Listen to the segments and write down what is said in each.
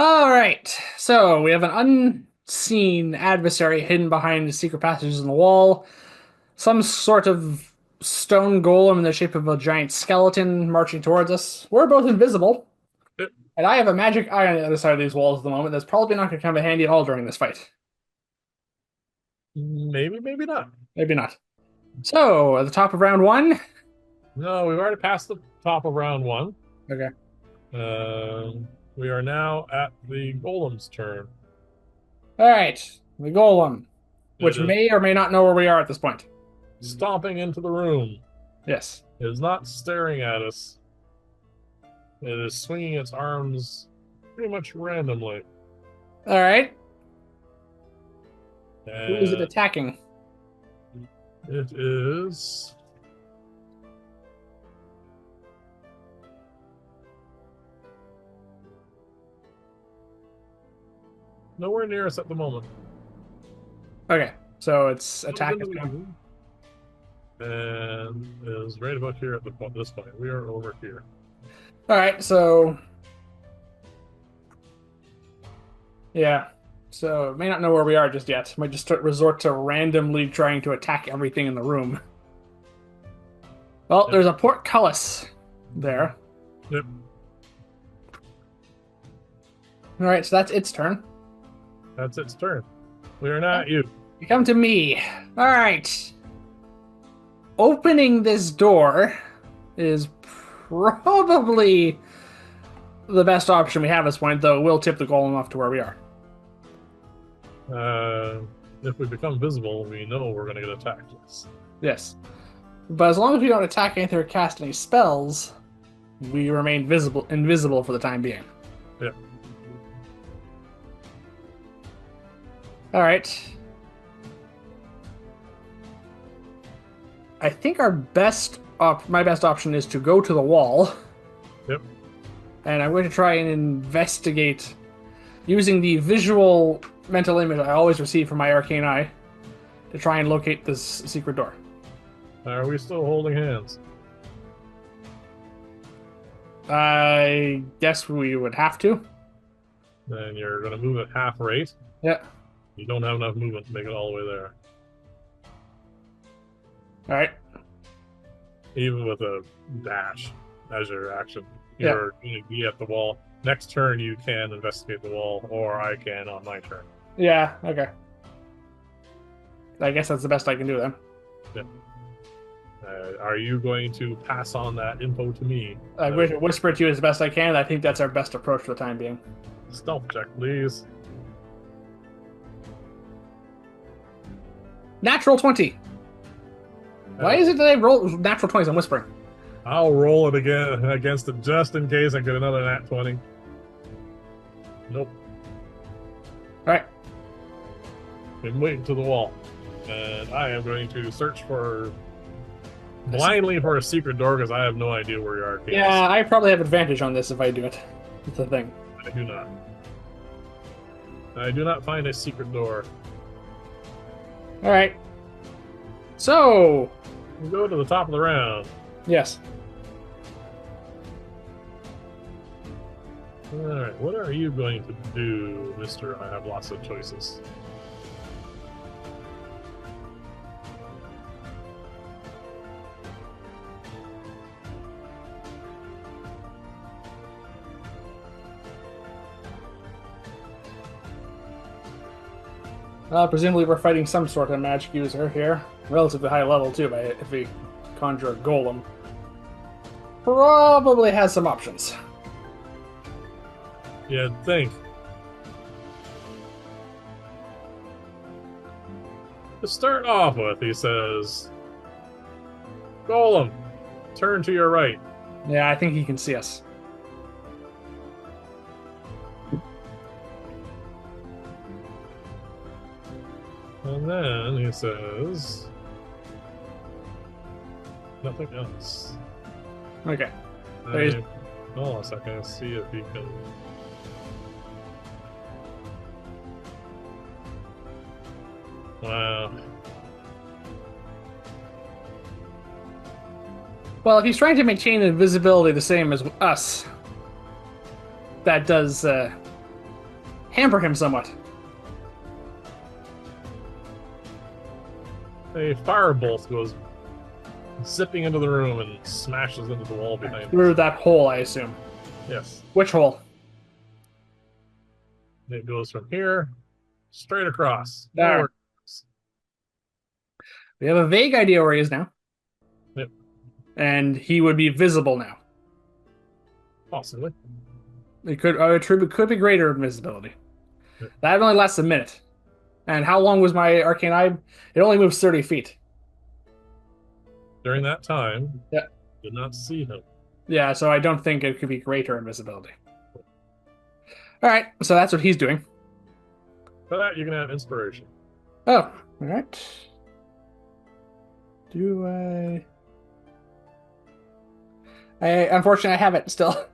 All right. So we have an unseen adversary hidden behind the secret passages in the wall. Some sort of stone golem in the shape of a giant skeleton marching towards us. We're both invisible, Eh, and I have a magic eye on the other side of these walls at the moment that's probably not going to come in handy at all during this fight. Maybe, maybe not. Maybe not. So, at the top of round one. No, we've already passed the top of round one. Okay. We are now at the golem's turn. All right. The golem, It which is may or may not know where we are at this point. stomping into the room. Yes. It is not staring at us. It is swinging its arms pretty much randomly. All right. Who is it And attacking? it is nowhere near us at the moment. Okay. So its Comes attack into is the going. room and is right about here at this point. We are over here. All right. So yeah. So may not know where we are just yet. Might just resort to randomly trying to attack everything in the room. Well, Yep. there's a portcullis there. Yep. All right. So that's its turn. That's its turn. We are not you. You come to me. All right. Opening this door is probably the best option we have at this point, though it will tip the golem off to where we are. If we become visible, we know we're going to get attacked. Yes. Yes. But as long as we don't attack anything or cast any spells, we remain invisible for the time being. Yep. All right. I think my best option is to go to the wall, Yep. and I'm going to try and investigate using the visual mental image I always receive from my arcane eye to try and locate this secret door. Are we still holding hands? I guess we would have to. Then you're going to move at half rate. Yeah. You don't have enough movement to make it all the way there. All right. Even with a dash as your action, Yeah. you're going to be at the wall. Next turn, you can investigate the wall, or I can on my turn. Yeah. Okay. I guess that's the best I can do then. Yep. Are you going to pass on that info to me? I'm going to whisper it to you as best I can. I think that's our best approach for the time being. Stealth check, please. Natural 20. Why is it that I roll natural 20s? I'm whispering. I'll roll it again against it just in case I get another nat 20. Nope. All right. Been waiting to the wall. And I am going to search blindly for a secret door because I have no idea where your arcane is. Yeah, I probably have advantage on this if I do it. It's a thing. I do not. I do not find a secret door. All right. So, We go to the top of the round. yes. Alright, what are you going to do, Mr. I have lots of choices? Presumably we're fighting some sort of magic user here. Relatively high level, too, if we conjure a golem. Probably has some options. You'd think. To start off with, he says, Golem, turn to your right. Yeah, I think he can see us. And then he says, nothing else. Okay. Hold on a second, let's see if he can. Wow. Well, if he's trying to maintain invisibility the same as us, that does hamper him somewhat. A firebolt goes zipping into the room and smashes into the wall behind Through us. that hole, I assume. Yes. Which hole? It goes from here straight across. There. Nowhere. We have a vague idea where he is now. Yep. And he would be visible now. Possibly. It could be greater invisibility. Yep. That only lasts a minute. And how long was my arcane eye? It only moves 30 feet. During that time, Yeah. did not see him. Yeah, so I don't think it could be greater invisibility. Alright, so that's what he's doing. For that, you can have inspiration. Oh, alright. Do I... Unfortunately, I have it still.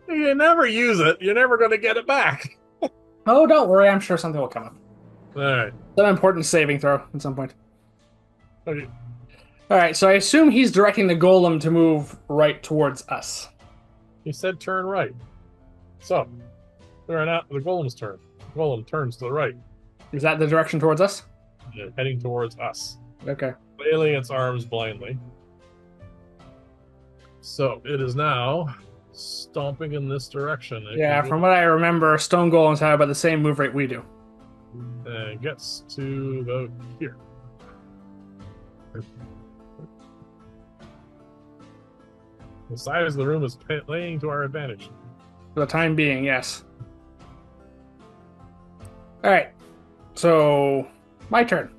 You never use it. You're never going to get it back. Oh, don't worry. I'm sure something will come up. All right. Some important saving throw at some point. Okay. All right, so I assume he's directing the golem to move right towards us. He said turn right. So, we're now the golem's turn. The golem turns to the right, Is that the direction towards us? heading towards us, Okay. flailing its arms blindly. So, it is now stomping in this direction. Yeah, from what I remember, stone golems have about the same move rate we do. And gets to about here. The size of the room is playing to our advantage. For the time being, yes. All right. So, my turn.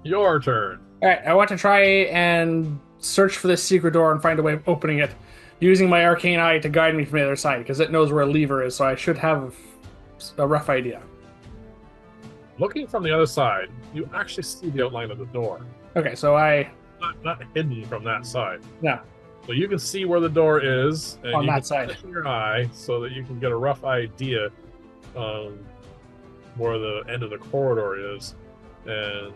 Your turn. All right, I want to try and search for this secret door and find a way of opening it, using my arcane eye to guide me from the other side, because it knows where a lever is, so I should have a rough idea. Looking from the other side, you actually see the outline of the door. Okay, so Not hidden from that side. yeah, So you can see where the door is, and On you that can side. position your eye so that you can get a rough idea where the end of the corridor is, and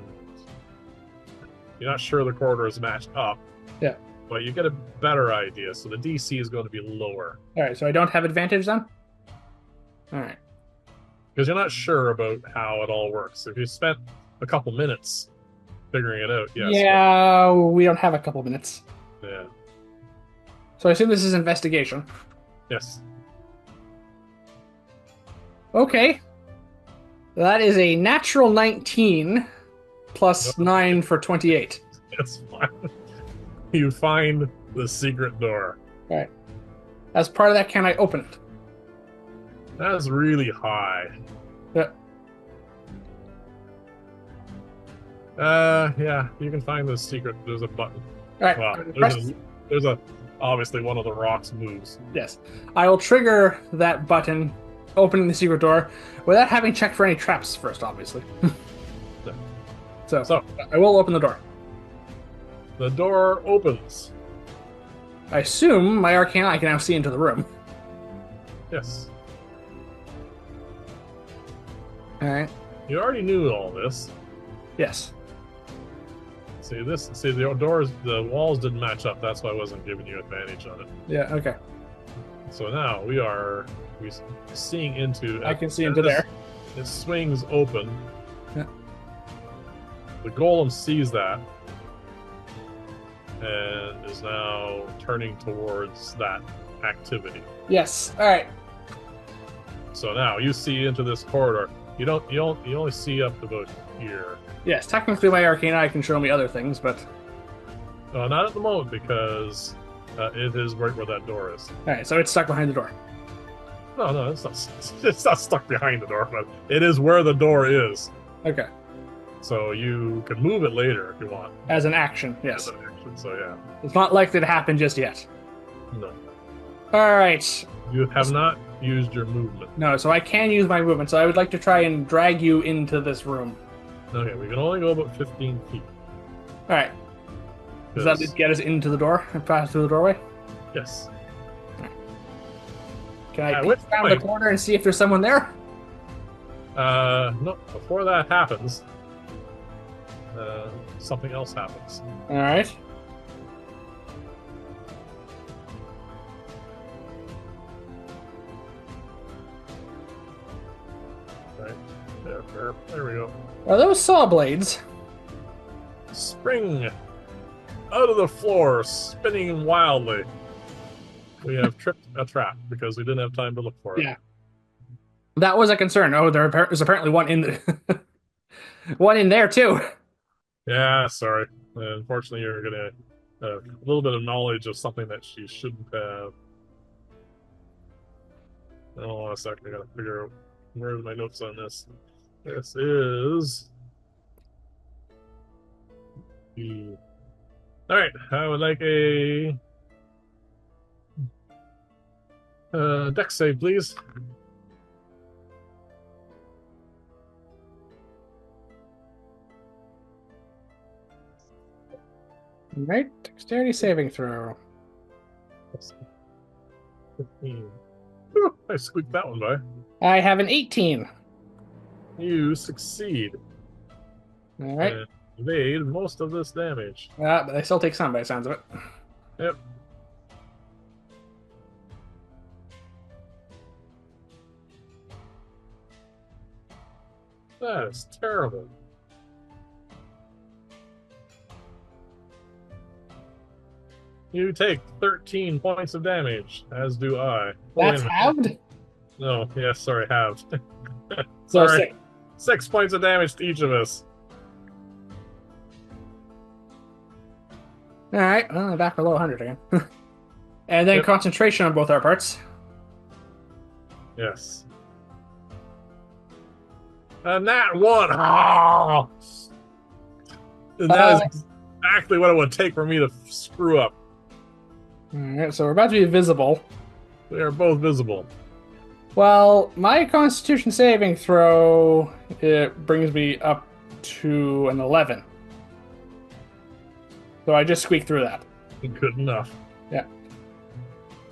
you're not sure the corridor is matched up. Yeah. But you get a better idea, so the DC is going to be lower all right, so I don't have advantage then? All right. because you're not sure about how it all works. If you spent a couple minutes figuring it out, yes. Yeah, we don't have a couple minutes. But, yeah. So I assume this is investigation. Yes. Okay. That is a natural 19 plus 9 for 28. That's fine. You find the secret door. All right. As part of that, can I open it? That's really high. Yeah. Yeah, you can find the secret. There's a button. All right. Well, there's a obviously one of the rocks moves. Yes. I will trigger that button, opening the secret door, without having checked for any traps first, obviously. So I will open the door. The door opens. I assume my arcane eye can now see into the room. Yes. All right. You already knew all this. Yes. See the doors, the walls didn't match up. That's why I wasn't giving you advantage on it. Yeah. Okay. So now we seeing into. I can see into there. It swings open. Yeah. The golem sees that and is now turning towards that activity. Yes. All right. So now you see into this corridor. You only see up to about here. Yes. Technically, my arcane eye can show me other things, but Not at the moment because it is right where that door is. all right. So it's stuck behind the door. No, it's not. It's not stuck behind the door, but it is where the door is. Okay. So you can move it later if you want. As an action, yes. As an action, so yeah. It's not likely to happen just yet. No. All right. You have not used your movement. No, so I can use my movement. So I would like to try and drag you into this room. Okay, we can only go about 15 feet. All right. Does that get us into the door and pass through the doorway? Yes. Can I At peek which around the point- corner and see if there's someone there? No, before that happens, something else happens. All right. There we go. Are those saw blades? Spring out of the floor, spinning wildly. We have tripped a trap because we didn't have time to look for it. Yeah. That was a concern. Oh, there's apparently one in the one in there too. Yeah, sorry. Unfortunately, you're gonna a little bit of knowledge of something that she shouldn't have. Hold on a second. I gotta figure out where's my notes on this. This is the. All right, I would like a deck save, please. All right, dexterity saving throw. 15. Whew, I squeaked that one by. I have an 18. You succeed All right. and evade most of this damage. But I still take some by the sounds of it. Yep. That is terrible. You take 13 points of damage, as do I. Oh, wait That's a minute. halved? No, yes, sorry, halved. So Sorry. 6 points of damage to each of us. All right, well, I'm back below 100 again. And then Yep. concentration on both our parts. Yes. And that one. Oh! And that is exactly what it would take for me to screw up. All right, so we're about to be visible. We are both visible. Well, my Constitution saving throw, it brings me up to an 11. So I just squeaked through that. Good enough. Yeah.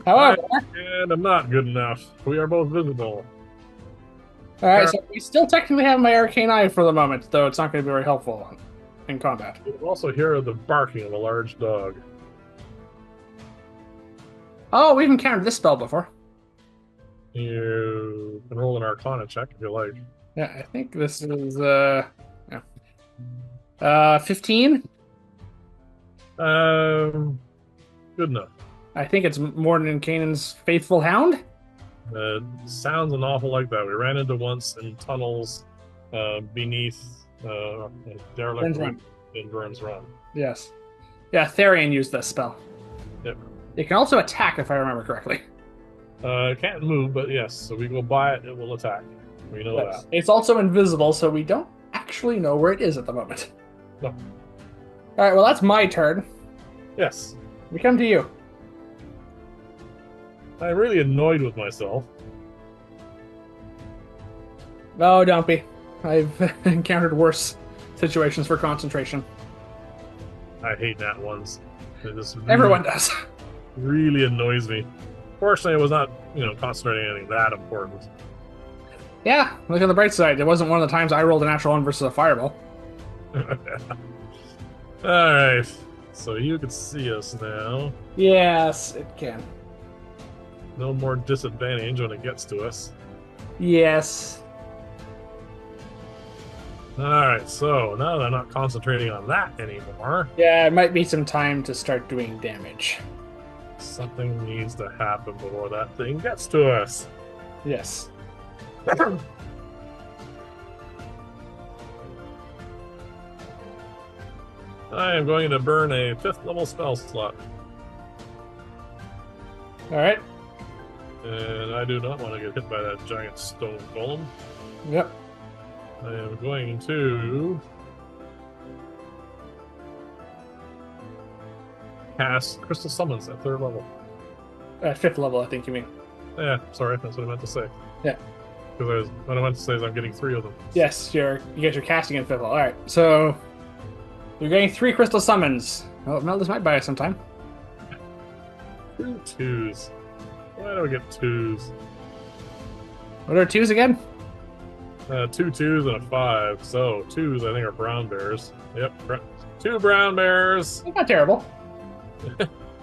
However, And I'm not good enough. We are both visible. all right, so we still technically have my Arcane Eye for the moment, though it's not going to be very helpful in combat. You can also hear the barking of a large dog. Oh, we've encountered this spell before. You can roll an Arcana check if you like. Yeah, I think this is 15. Good enough. I think it's Morton Canaan's Faithful Hound. Sounds an awful like that. We ran into once in tunnels beneath derelict Burns Run. in Burns Run. Yes. Yeah, Therian used this spell. Yep. It can also attack, if I remember correctly. It can't move, but yes. So we go by it, it will attack. We know Yes. that. It's also invisible, so we don't actually know where it is at the moment. No. All right, well, that's my turn. Yes. We come to you. I'm really annoyed with myself. Oh, don't be. I've encountered worse situations for concentration. I hate nat ones. It just Everyone does. really annoys me. Fortunately, I was not, concentrating on anything that important. Yeah, look on the bright side. It wasn't one of the times I rolled a natural one versus a fireball. Alright. So you can see us now. Yes, it can. No more disadvantage when it gets to us. Yes. Alright, so now that I'm not concentrating on that anymore, Yeah, it might be some time to start doing damage. something needs to happen before that thing gets to us. Yes. I am going to burn a 5th level spell slot. All right. And I do not want to get hit by that giant stone golem. Yep. I am going to cast Crystal Summons at 3rd level. At 5th level, I think you mean. Yeah, sorry, that's what I meant to say. Yeah. Because what I meant to say is I'm getting 3 of them. Yes, you guys are casting at 5th level. All right. So you're getting 3 crystal summons. Oh, no, this might buy us some time. 2 twos. Why do I get 2s? What are 2s again? 2 twos and a 5. So 2s I think are brown bears. Yep, 2 brown bears. Not terrible.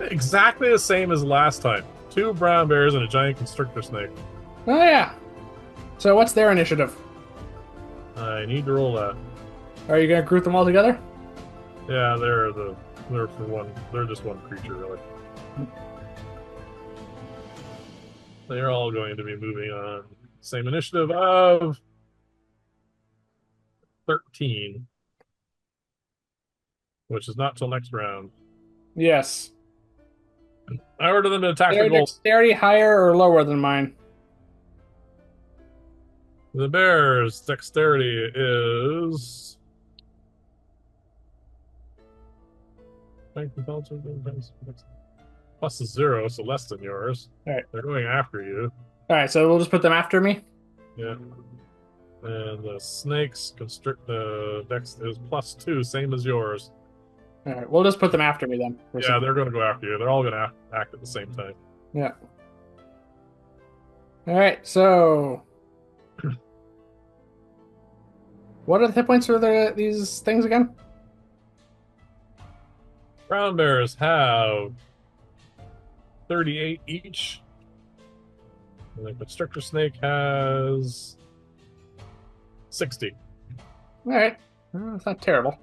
Exactly the same as last time. 2 brown bears and a giant constrictor snake. Oh, yeah. So what's their initiative? I need to roll that. Are you gonna group them all together? Yeah, they're for one. They're just one creature, really. They're all going to be moving on. Same initiative of 13, which is not till next round. Yes. I order them to attack the Their goal. dexterity higher or lower than mine? The bear's dexterity is plus a 0, so less than yours. All right. They're going after you. All right. So we'll just put them after me. Yeah. And the snake's constrict the dex is +2, same as yours. All right. We'll just put them after me then. Yeah, they're going to go after you. They're all going to act at the same time. Yeah. All right. So, what are the hit points for these things again? Brown bears have 38 each. And the constrictor snake has 60. All right. It's not terrible.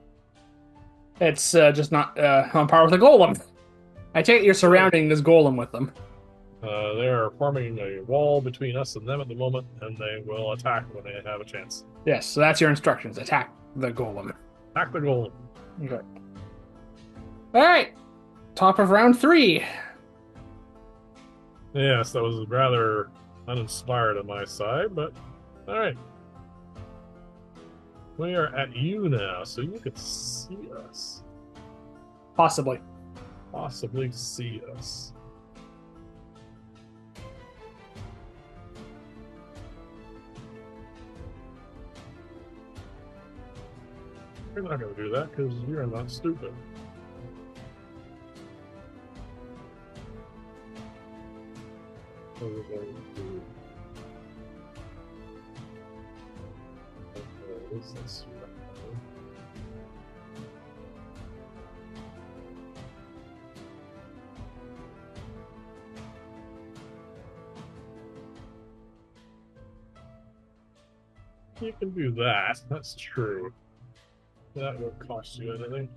It's just not on par with a golem. I take it you're surrounding this golem with them. They are forming a wall between us and them at the moment, and they will attack when they have a chance. Yes, so that's your instructions. Attack the golem. Attack the golem. Okay. All right. Top of round 3. Yes, that was rather uninspired on my side, but all right. We are at you now, so you can see us. Possibly. Possibly see us. You're not going to do that because you're not stupid. So we're going to... What is this? You can do that. That's true. That won't cost you anything.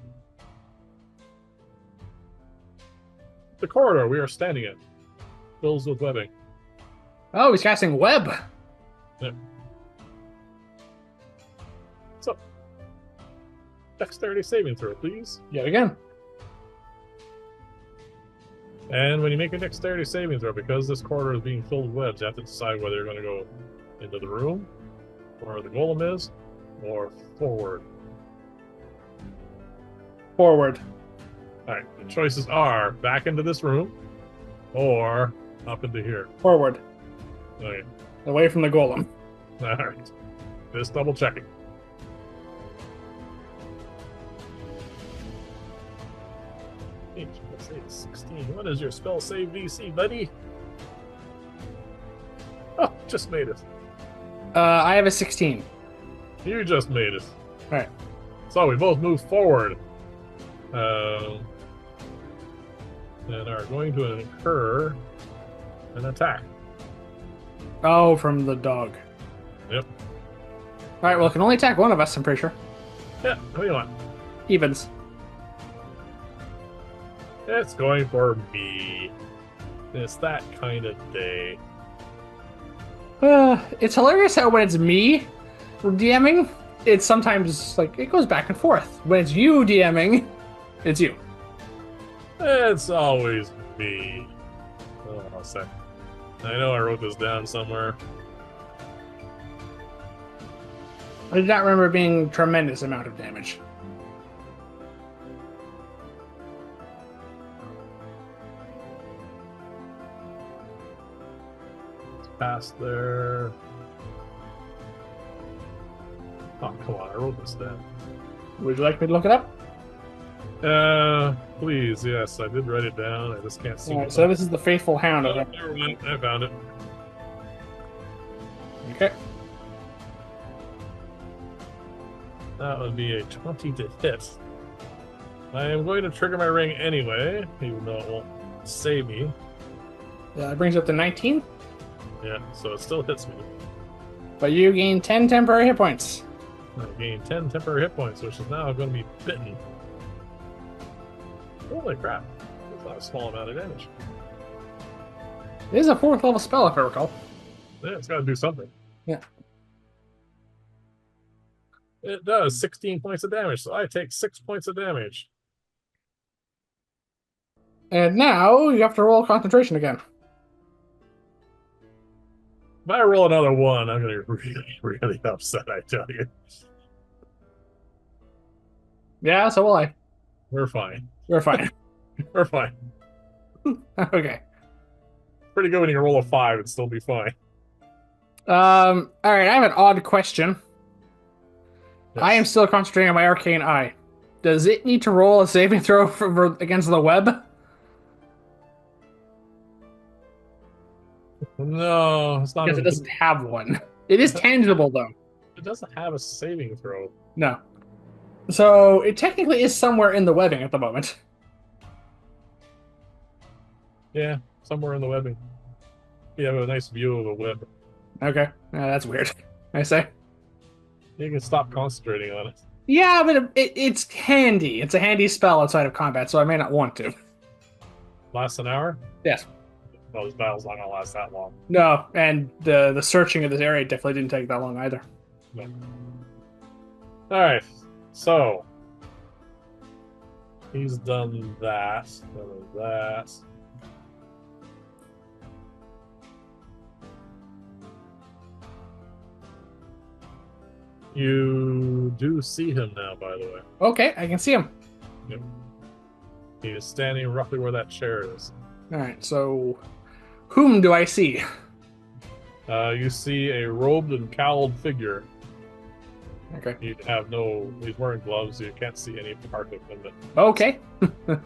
The corridor we are standing in fills with webbing. Oh, he's casting web. Yep. So, dexterity saving throw, please. Yet again. And when you make a dexterity saving throw, because this corridor is being filled with webs, you have to decide whether you're going to go into the room, where the golem is, or forward. Forward. Alright, the choices are back into this room, or up into here. Forward. Okay. Away from the golem. Alright. Just double checking. Let's say 16. What is your spell save DC, buddy? Oh, just made it. I have a 16. You just made it. All right. So we both move forward. And are going to incur an attack. Oh, from the dog. Yep. All right. Well, it can only attack one of us. I'm pretty sure. Yeah. What do you want? Evens. It's going for me. It's that kind of day. It's hilarious how when it's me DMing, it's sometimes like it goes back and forth. When it's you DMing, it's you. It's always me. Hold on a sec. I know I wrote this down somewhere. I did not remember being tremendous amount of damage. It's past there. Oh, come on, I wrote this down. Would you like me to look it up? Please, yes, I did write it down. I just can't see All right, it. so this is the Faithful Hound. Oh, never mind. I found it. Okay. That would be a 20 to hit. I am going to trigger my ring anyway, even though it won't save me. That brings up to 19, Yeah, so it still hits me. but you gain 10 temporary hit points. I gained 10 temporary hit points, which is now going to be bitten. Holy crap. That's not a small amount of damage. It is a 4th level spell, if I recall. Yeah, it's got to do something. Yeah. It does 16 points of damage, so I take 6 points of damage. And now you have to roll concentration again. If I roll another 1, I'm going to be really, really upset, I tell you. Yeah, so will I. We're fine. We're fine. We're fine. Okay. Pretty good when you roll a 5 and still be fine. All right, I have an odd question. Yes. I am still concentrating on my arcane eye. Does it need to roll a saving throw against the web? No, it's not. Because it doesn't have one. It is tangible, though. It doesn't have a saving throw. No. So it technically is somewhere in the webbing at the moment. Yeah, somewhere in the webbing. You have a nice view of a web. Okay. That's weird. I say. You can stop concentrating on it. Yeah, but it's handy. It's a handy spell outside of combat, so I may not want to. Last an hour? Yes. Well, this battle's not gonna last that long. No, and the searching of this area definitely didn't take that long either. No. Alright, so he's done that. Done that. You do see him now, by the way. Okay, I can see him. Yep. He is standing roughly where that chair is. Alright, so whom do I see? You see a robed and cowled figure. Okay. He's wearing gloves, so you can't see any part of him. Okay.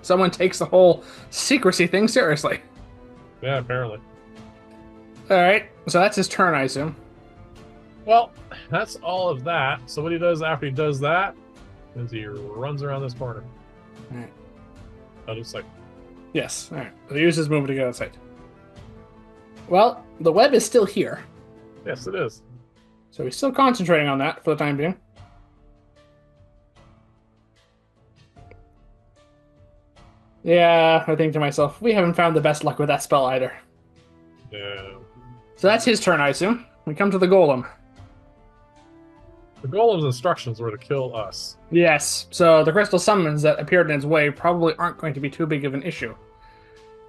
Someone takes the whole secrecy thing seriously. Yeah, apparently. Alright, so that's his turn, I assume. Well, that's all of that. So what he does after he does that is he runs around this corner. Alright. Out of sight. Yes, alright. So he uses his movement to get outside. Well, the web is still here. Yes, it is. So he's still concentrating on that for the time being. Yeah, I think to myself, we haven't found the best luck with that spell either. Yeah. So that's his turn, I assume. We come to the golem. The golem's instructions were to kill us. Yes, so the crystal summons that appeared in his way probably aren't going to be too big of an issue.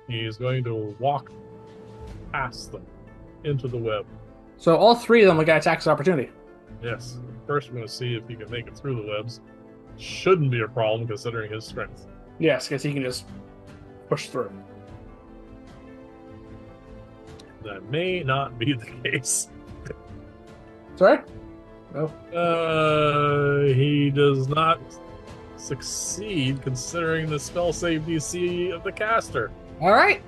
He's going to walk past them into the web. So all 3 of them will get attacks of opportunity. Yes. First, we're going to see if he can make it through the webs. Shouldn't be a problem considering his strength. Yes, because he can just push through. That may not be the case. Sorry? No. He does not succeed considering the spell save DC of the caster. All right.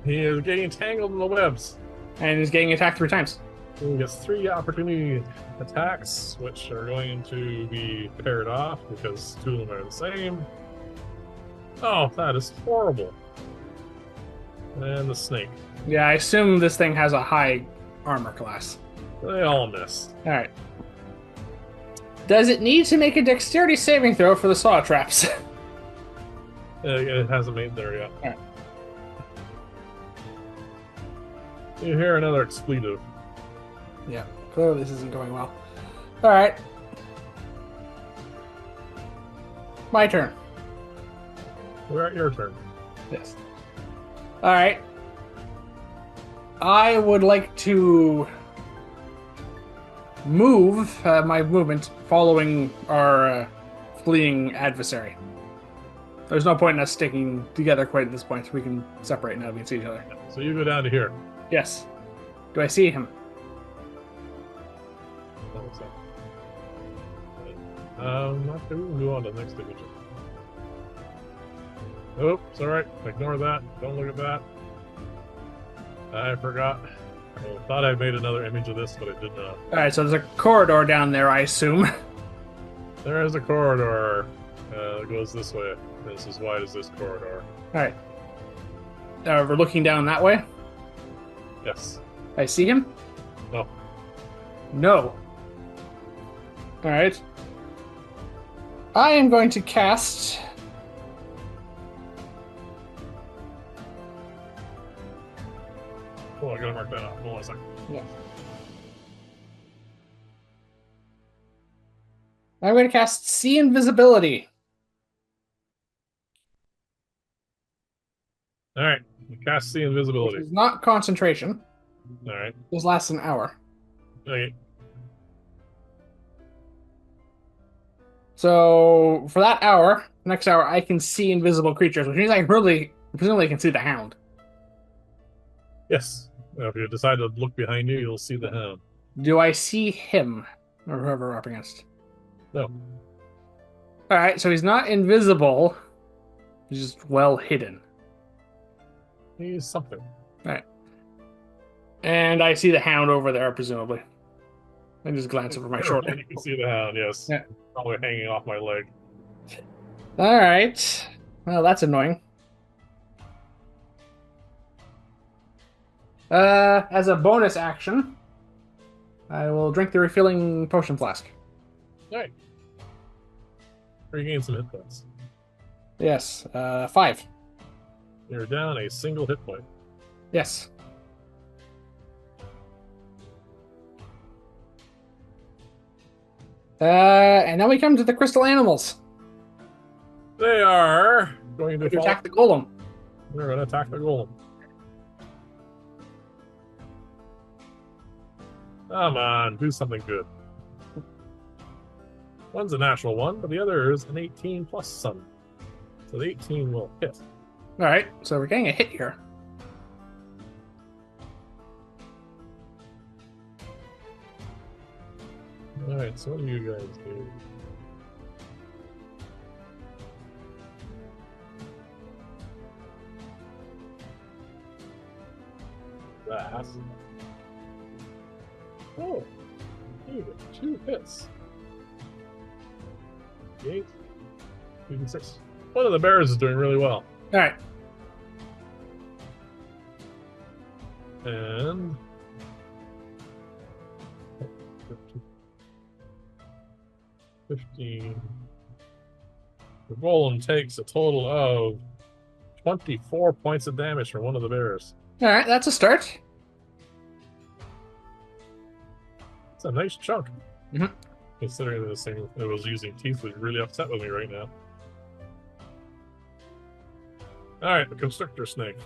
He is getting tangled in the webs. And he's getting attacked 3 times. He gets 3 opportunity attacks, which are going to be paired off because 2 of them are the same. Oh, that is horrible. And the snake. Yeah, I assume this thing has a high armor class. They all miss. All right. Does it need to make a dexterity saving throw for the saw traps? It hasn't made there yet. All right. You hear another expletive. Yeah, clearly this isn't going well. All right. My turn. We're at your turn. Yes. All right. I would like to move my movement following our fleeing adversary. There's no point in us sticking together quite at this point. We can separate now. We can see each other. So you go down to here. Yes. Do I see him? Okay, we can move on to the next division. Oh, it's alright. Ignore that. Don't look at that. I forgot. I thought I made another image of this, but I did not. All right, so there's a corridor down there, I assume. There is a corridor that goes this way. It's as wide as this corridor. All right. We're looking down that way. Yes. I see him? No. No. All right. I am going to cast. Oh, I gotta mark that up. Hold on a second. Yeah. I'm going to cast See Invisibility. All right. Cast the Which invisibility. is not concentration. All right. This lasts an hour. Okay. So for that hour, next hour, I can see invisible creatures, which means I really, presumably, can see the Hound. Yes. Now, if you decide to look behind you, you'll see the hound. Do I see him or whoever we're up against? No. All right, so he's not invisible. He's just well hidden. He's something. All right, and I see the Hound over there, presumably. I just glance over my shoulder. You can see the hound, yes. Yeah. Probably hanging off my leg. All right. Well, that's annoying. As a bonus action, I will drink the refilling potion flask. All right. Regain some hit points. Yes, 5. You're down a single hit point. Yes. And now we come to the crystal animals. They are going to Attack the golem. They're going to attack the golem. Come on, do something good. One's a natural one, but the other is an 18 plus some. So the 18 will hit. All right, so we're getting a hit here. All right, so what do you guys do? That. Oh, you get 2 hits. 8, 6. One of the bears is doing really well. All right. And 15. The golem takes a total of 24 points of damage from one of the bears. All right, that's a start. It's a nice chunk. Mhm. Considering this thing that was using teeth was really upset with me right now. Alright, the constrictor snake.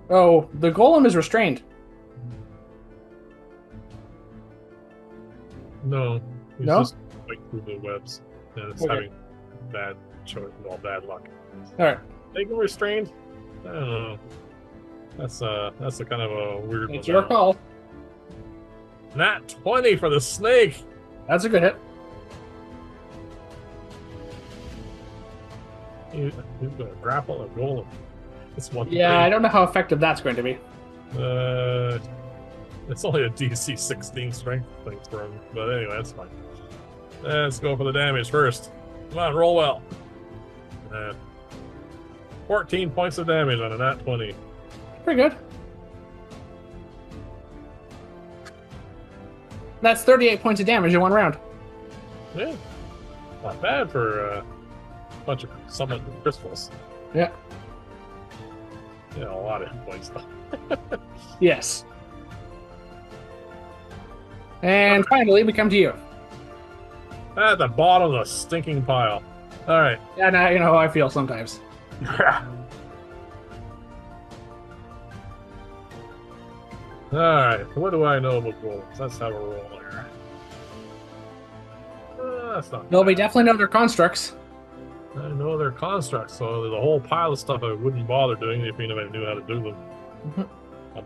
Oh, the golem is restrained. No, he's No? just like through the webs. And it's Okay. having bad choice, well, bad luck. All right, They can restrained? I don't know. That's a kind of a weird one. it's your call. Nat 20 for the snake. That's a good hit. He's gonna grapple a golem. It's one. Yeah, I don't know how effective that's going to be. It's only a DC 16 strength thing for him, but anyway, that's fine. Let's go for the damage first. Come on, roll well. 14 points of damage on a nat 20. Pretty good. That's 38 points of damage in one round. Yeah, not bad for a bunch of summoned crystals. Yeah. Yeah, a lot of hit points though. Yes. And finally, we come to you. At the bottom of the stinking pile. All right. Yeah, now you know how I feel sometimes. All right. What do I know about golems? Let's have a roll here. That's not. No, we bad. definitely know their constructs. I know they're constructs, so there's a whole pile of stuff I wouldn't bother doing if I knew how to do them. Mhm.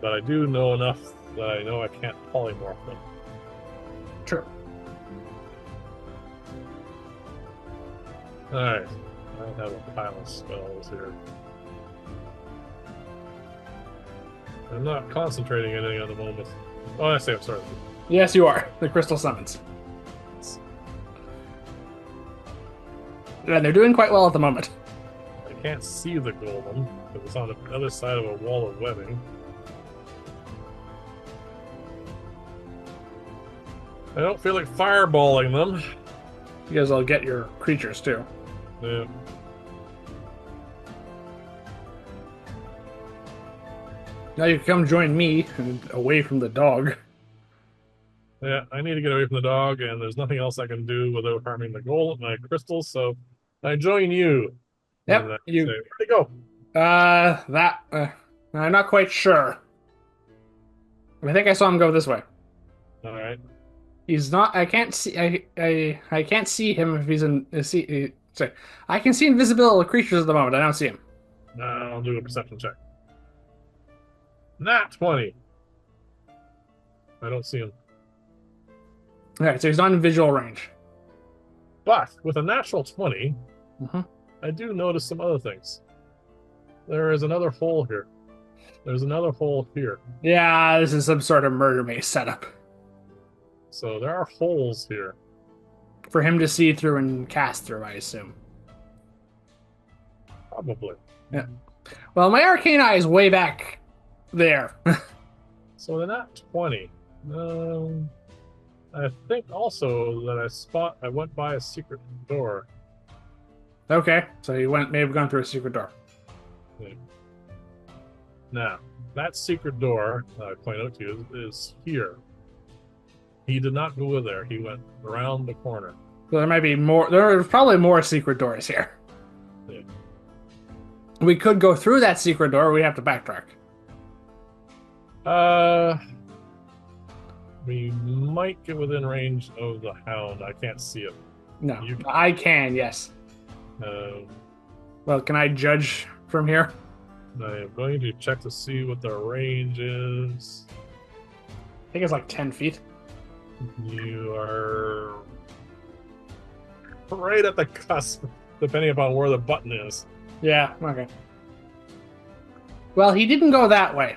But I do know enough that I know I can't polymorph them. True. Alright. I have a pile of spells here. I'm not concentrating anything at the moment. Oh, I say I'm sorry. Yes, you are. The crystal summons. And they're doing quite well at the moment. I can't see the golem because it's on the other side of a wall of webbing. I don't feel like fireballing them. You guys all get your creatures too. Yeah. Now you can come join me and away from the dog. Yeah, I need to get away from the dog, and there's nothing else I can do without harming the gold, my crystals, so I join you. And Yep, I say, you. where'd he go? I'm not quite sure. I think I saw him go this way. All right. He's not. I can't see. I can't see him if he's in. Sorry, I can see invisible creatures at the moment. I don't see him. I'll do a perception check. Nat 20. I don't see him. All right, so he's not in visual range. But with a natural 20, Mm-hmm. I do notice some other things. There is another hole here. There's another hole here. Yeah, this is some sort of murder maze setup So there are holes here. for him to see through and cast through, I assume. Probably. Yeah. Well, my arcane eye is way back there. So the nat 20. I think also that I went by a secret door. Okay, so he may have gone through a secret door. Yeah. Now, that secret door, I point out to you, is here. He did not go in there. He went around the corner. So there might be more. There are probably more secret doors here. Yeah. We could go through that secret door. Or we have to backtrack. We might get within range of the hound. I can't see it. No, You- I can. Yes. Um, Well, can I judge from here? I am going to check to see what the range is. I think it's like 10 feet. You are right at the cusp, depending upon where the button is. Yeah. Okay. Well, he didn't go that way.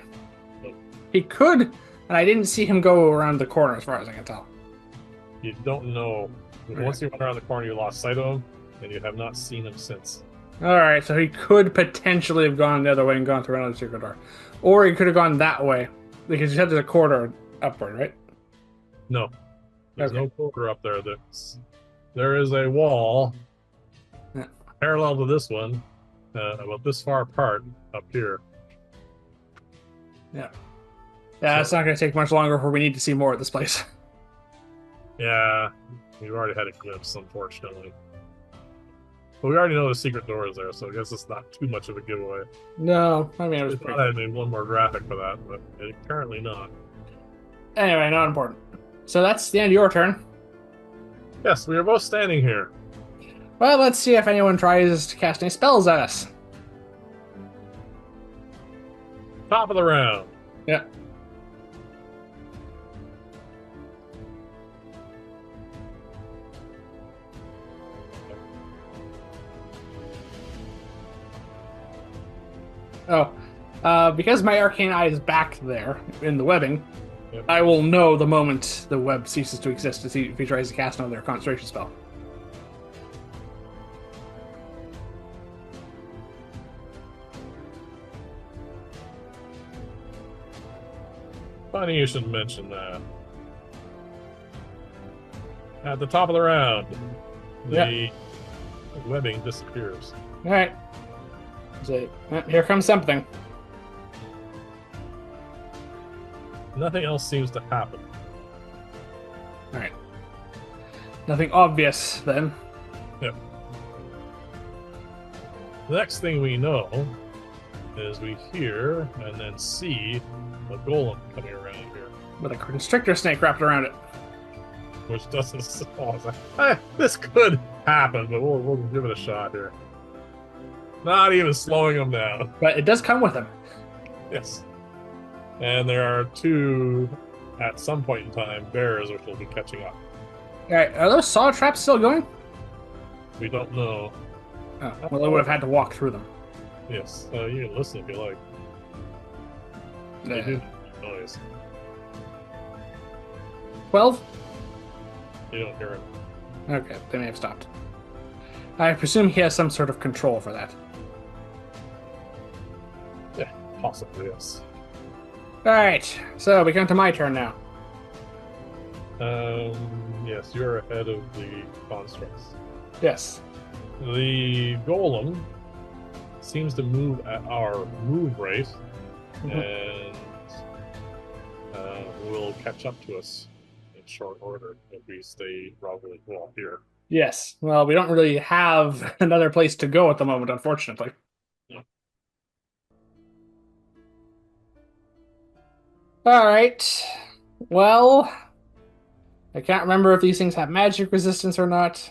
He could, and I didn't see him go around the corner, as far as I can tell. You don't know. Yeah. Once you went around the corner, you lost sight of him, and you have not seen him since. All right, so he could potentially have gone the other way and gone through another secret door, or he could have gone that way because you said there's a corridor upward, right? No, there's Okay. no corridor up there. There is a wall Yeah. parallel to this one, about this far apart up here. Yeah. Yeah, it's not going to take much longer before we need to see more of this place. Yeah, we've already had a glimpse, unfortunately. But we already know the secret door is there, so I guess it's not too much of a giveaway. No, I mean, it was I pretty. thought I made one more graphic for that, but apparently not. Anyway, not important. So that's the end of your turn. Yes, we are both standing here. Well, let's see if anyone tries to cast any spells at us. Top of the round. Yeah. Oh, because my arcane eye is back there in the webbing, Yep. I will know the moment the web ceases to exist to see if he tries to cast another concentration spell. Funny you should mention that. At the top of the round, the webbing disappears. All right. So, here comes something. Nothing else seems to happen. All right. Nothing obvious then. Yep. The next thing we know is we hear and then see a golem coming around here, With a constrictor snake wrapped around it. which doesn't. Oh, it's like, this could happen, but we'll give it a shot here. Not even slowing him down. But it does come with him. Yes. And there are two, at some point in time, bears which will be catching up. All right. Are those saw traps still going? We don't know. Oh, well, they would have had to walk through them. Yes, you can listen if you like. They do make noise. 12? You don't hear it. Okay, they may have stopped. I presume he has some sort of control for that. Yeah, possibly, yes. Alright, so we come to my turn now. Yes, you're ahead of the constructs. Yes. The golem seems to move at our move rate Mhm. and will catch up to us in short order if we stay probably well here. Yes. Well, we don't really have another place to go at the moment, unfortunately. Yeah. All right. Well, I can't remember if these things have magic resistance or not.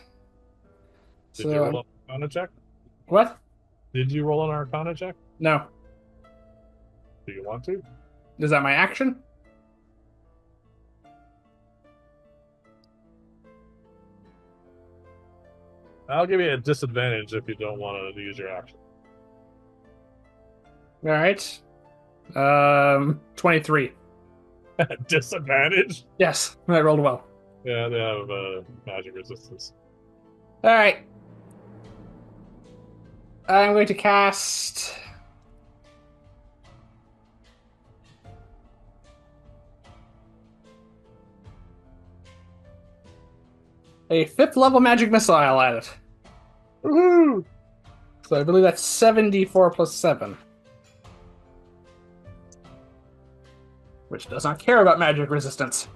Did you So, roll an Arcana check? what? Did you roll an Arcana check? No. Do you want to? Is that my action? I'll give you a disadvantage if you don't want to use your action. All right. 23. Disadvantage? Yes, I rolled well. Yeah, they have magic resistance. All right. I'm going to cast a 5th level magic missile at it. Woohoo! So I believe that's 74 plus 7. Which does not care about magic resistance.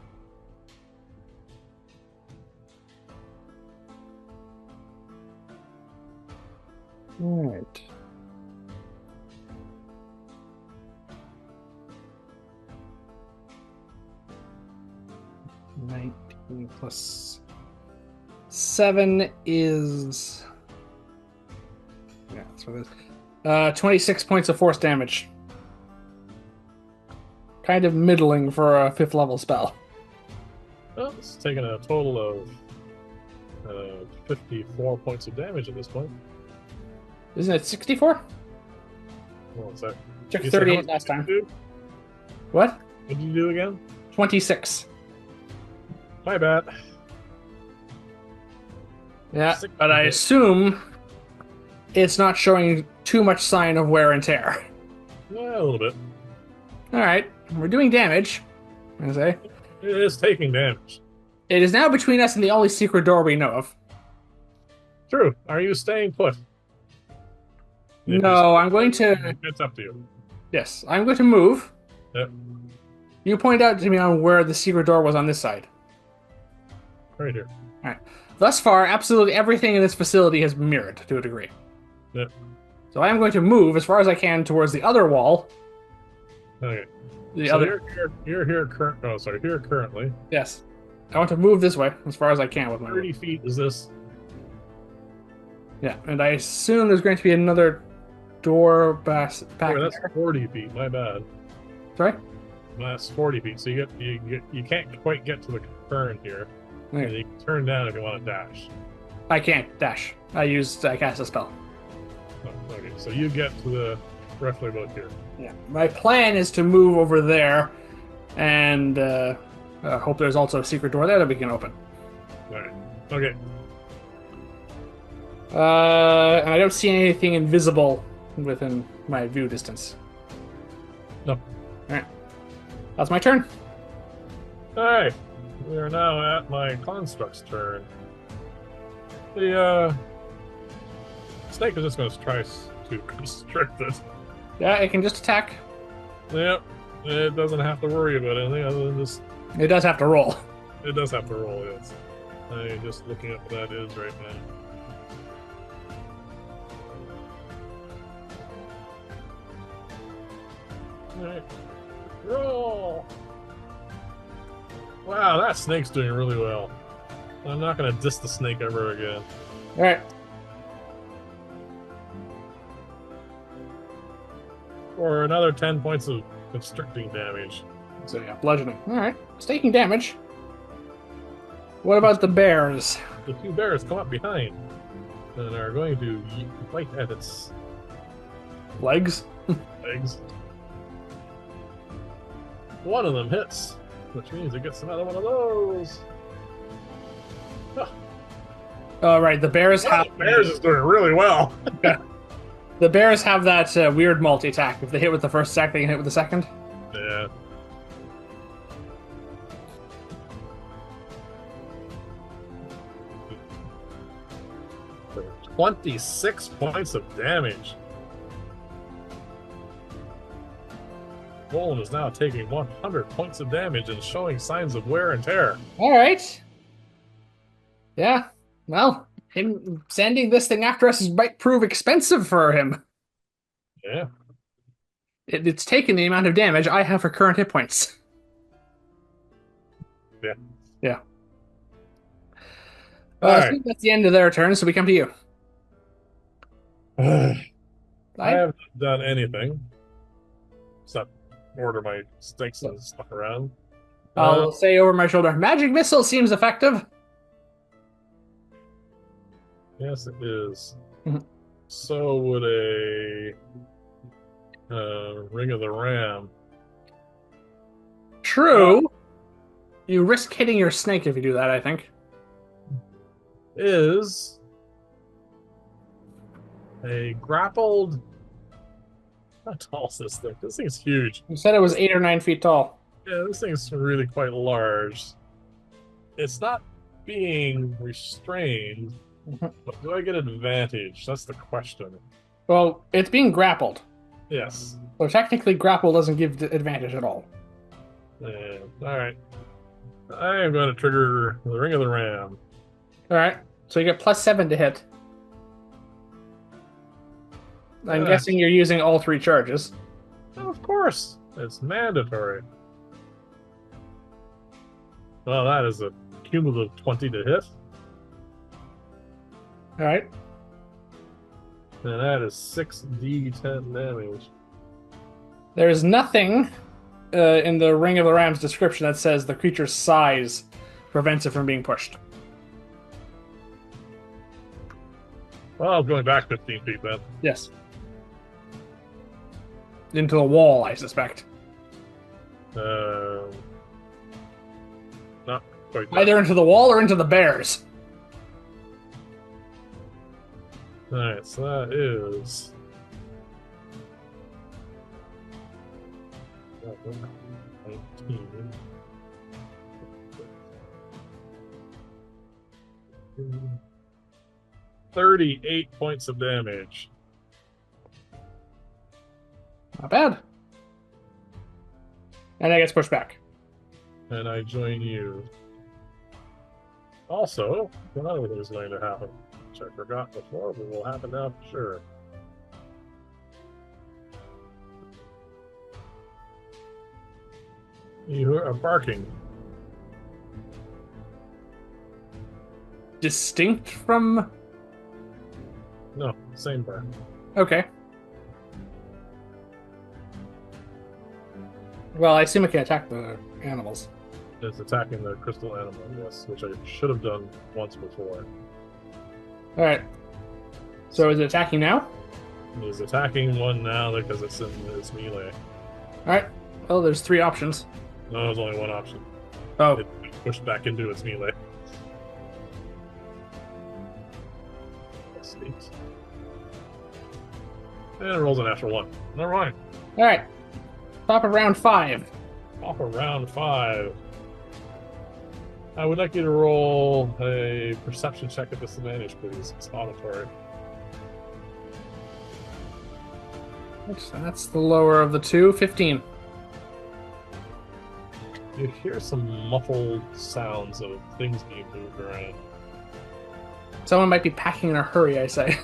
Alright. $19 plus 7 is... Yeah, that's what it is. 26 points of force damage. Kind of middling for a 5th level spell. Well, it's taken a total of 54 points of damage at this point. Isn't it 64? What's that? Took You said how 38 much last did time. you do? What? What did you do again? 26. My bad. Yeah, Six- but I assume it's not showing too much sign of wear and tear. Yeah, a little bit. Alright, we're doing damage, I say. It is taking damage. It is now between us and the only secret door we know of. True. Are you staying put? If No, you I'm going to... It's up to you. Yes, I'm going to move. Yep. You point out to me on where the secret door was on this side. Right here. Alright. Thus far, absolutely everything in this facility has mirrored to a degree. Yep. So I am going to move as far as I can towards the other wall. Okay. The So other... you're here here currently. Yes. I want to move this way as far as I can with my... 30 feet is this. Yeah, and I assume there's going to be another door back That's there. 40 feet. My bad. Sorry? That's 40 feet. So you can't quite get to the current here. Okay. And you can turn down if you want to dash. I can't dash. I cast a spell. Oh, okay. So you get to the roughly about here. Yeah. My plan is to move over there and hope there's also a secret door there that we can open. All right. Okay. And I don't see anything invisible within my view distance. No. Alright. That's my turn. All right. We are now at my construct's turn. The snake is just going to try to constrict it. Yeah, it can just attack. Yep. It doesn't have to worry about anything other than just. It does have to roll. It does have to roll, yes. I'm just looking at what that is right now. Alright. Roll! Wow, that snake's doing really well. I'm not going to diss the snake ever again. Alright. For another 10 points of constricting damage. So yeah, bludgeoning. Alright. It's taking damage. What about the bears? The two bears come up behind and are going to bite at its Legs? legs. One of them hits, which means it gets another one of those. Oh, right. The bears have... The bears is doing really well. The bears have that weird multi-attack. If they hit with the first attack, they can hit with the second. Yeah. 26 points of damage. Golem is now taking 100 points of damage and showing signs of wear and tear. All right. Yeah. Well, him sending this thing after us might prove expensive for him. Yeah. It's taken the amount of damage I have for current hit points. Yeah. Yeah. All I right. think that's the end of their turn, so we come to you. I I, haven't done anything except order my sticks and stuff around. I'll say over my shoulder, magic missile seems effective. Yes, it is. Mhm. So would a Ring of the Ram. True. You risk hitting your snake if you do that, I think. Is a grappled. How tall is this thing? This thing's huge. You said it was 8 or 9 feet tall. Yeah, this thing's really quite large. It's not being restrained, Mhm. but do I get advantage? That's the question. Well, it's being grappled. Yes. So technically, grapple doesn't give the advantage at all. Yeah. All right. I am going to trigger the Ring of the Ram. All right. So you get +7 to hit. I'm guessing you're using all 3 charges. Of course, it's mandatory. Well, that is a cumulative 20 to hit. All right. And that is 6d10 damage. There's nothing in the Ring of the Ram's description that says the creature's size prevents it from being pushed. Well, I'm going back 15 feet then. Yes. Into the wall, I suspect. Not quite that. Either into the wall or into the bears. Alright, so that is 19. 38 points of damage. Not bad. And that gets pushed back. And I join you. Also, another thing is going to happen, which I forgot before, but will happen now for sure. You are barking. Distinct from... No, same bark. Okay. Well, I assume it can attack the animals. It's attacking the crystal animal, yes, which I should have done once before. Alright. So is it attacking now? It is attacking one now because it's in its melee. Alright. Well, there's 3 options. No, there's only one option. Oh. It pushed back into its melee. Sweet. And it rolls a natural 1. Never mind. Alright. Top of round 5. Off of round 5. I would like you to roll a perception check at disadvantage, please. It's auditory. That's the lower of the 2. 15. You hear some muffled sounds of things being moved around. Someone might be packing in a hurry, I say.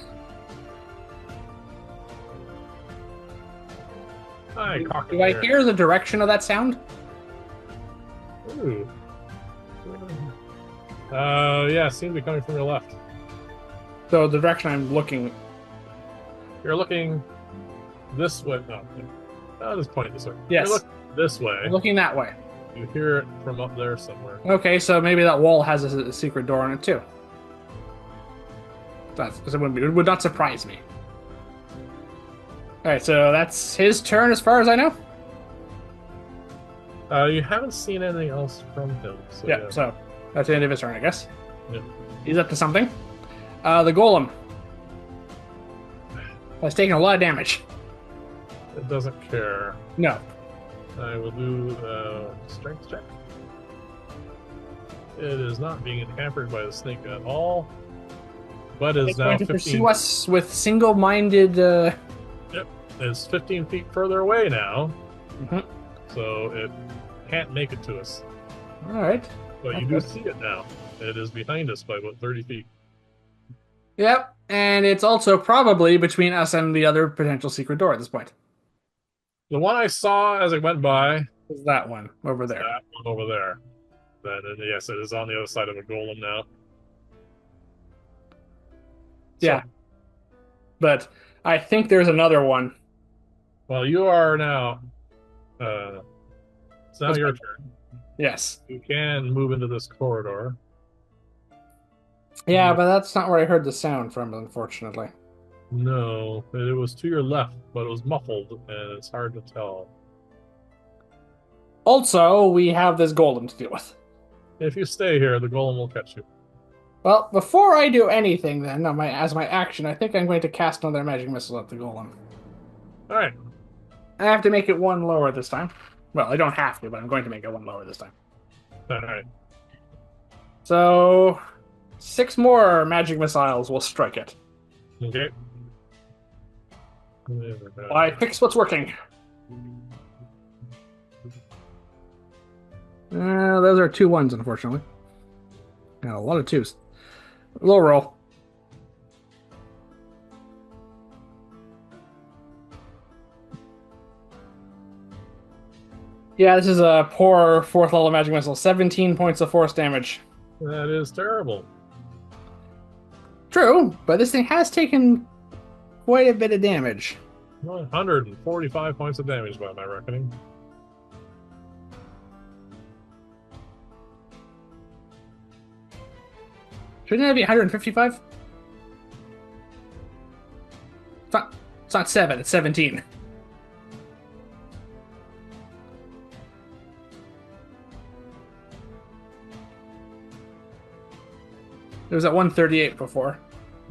Hi, cock Do I hear the direction of that sound? Ooh. Yeah, it seems to be coming from your left. So the direction I'm looking... You're looking this way. No, I'll just point this way. Yes. You're looking this way. I'm looking that way. You hear it from up there somewhere. Okay, so maybe that wall has a secret door in it too. It would not surprise me. Alright, so that's his turn as far as I know? You haven't seen anything else from him. So Yeah, so that's the end of his turn, I guess. Yeah. He's up to something. The golem has taken a lot of damage. It doesn't care. No. I will do strength check. It is not being hampered by the snake at all. but is It's going now to pursue 15. us with single-minded. Yep, is 15 feet further away now, Mhm. so it can't make it to us. All right. But That's you do good. see it now. It is behind us by about 30 feet. Yep, and it's also probably between us and the other potential secret door at this point. The one I saw as it went by Is that one over is there? that one over there. Then, yes, it is on the other side of the golem now. Yeah, So, but I think there's another one. well, you are now. It's now That's your fine. turn. Yes. You can move into this corridor. Yeah, but that's not where I heard the sound from, unfortunately. No, it was to your left, but it was muffled, and it's hard to tell. Also, we have this golem to deal with. If you stay here, the golem will catch you. Well, before I do anything, then, as my action, I think I'm going to cast another magic missile at the golem. All right. I have to make it one lower this time. Well, I don't have to, but I'm going to make it one lower this time. All right. So, 6 more magic missiles will strike it. Okay. I fix what's working. Those are 2 1s, unfortunately. Yeah, a lot of 2s. Low roll. Yeah, this is a poor 4th level magic missile. 17 points of force damage. That is terrible. True, but this thing has taken quite a bit of damage. 145 points of damage by my reckoning. Shouldn't that be 155? It's not 7, it's 17. It was at 138 before.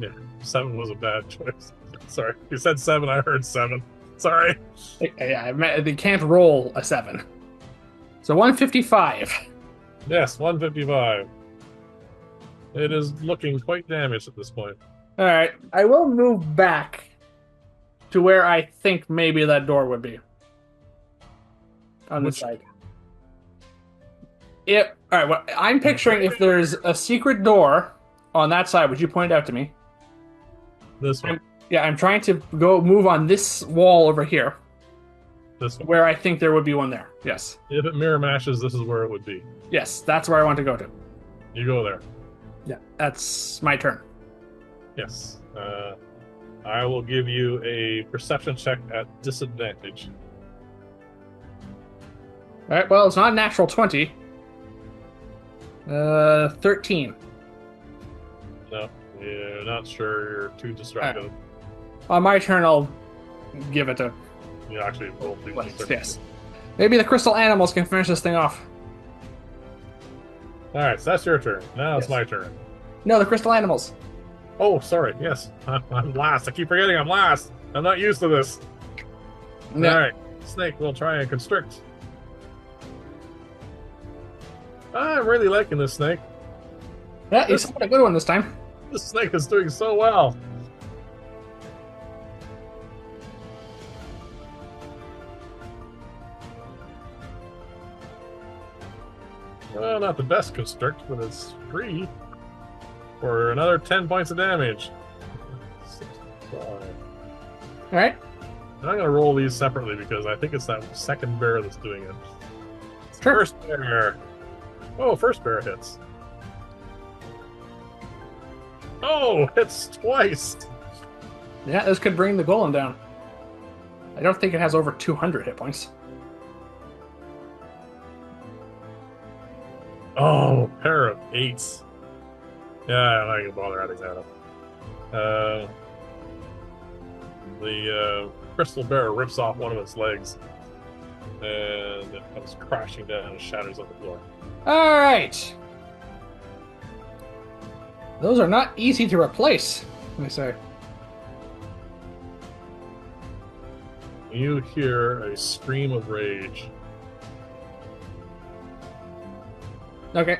Yeah, 7 was a bad choice. Sorry, you said 7. I heard 7. Sorry. Yeah, they can't roll a 7. So 155. Yes, 155. It is looking quite damaged at this point. All right, I will move back to where I think maybe that door would be. On this side. All right, well, I'm picturing if there's a secret door on that side, would you point it out to me? This one. Yeah, I'm trying to go move on this wall over here, This one. where I think there would be one there. Yes. If it mirror matches, this is where it would be. Yes, that's where I want to go to. You go there. Yeah, that's my turn. Yes. I will give you a perception check at disadvantage. All right, well, it's not a natural 20. 13. No, you're not sure. You're too distracted. Right. On my turn, I'll give it a You actually rolled these. yes. Maybe the crystal animals can finish this thing off. All right, so that's your turn. Now it's Yes. my turn. No, the crystal animals. Oh, sorry. Yes, I'm last. I keep forgetting I'm last. I'm not used to this. Yeah. All right, snake will try and constrict. I'm really liking this snake. Yeah, you scored a good one this time. This snake is doing so well. Well, not the best constrict, but it's free for another 10 points of damage. 65. All right. And I'm going to roll these separately because I think it's that second bear that's doing it. Sure. First bear. Oh, first bear hits. Oh, hits twice. Yeah, this could bring the golem down. I don't think it has over 200 hit points. Oh, pair of 8s. Yeah, I'm not going to bother adding that up. The crystal bear rips off one of its legs, and it comes crashing down and shatters on the floor. All right. Those are not easy to replace, let me say. You hear a scream of rage. Okay.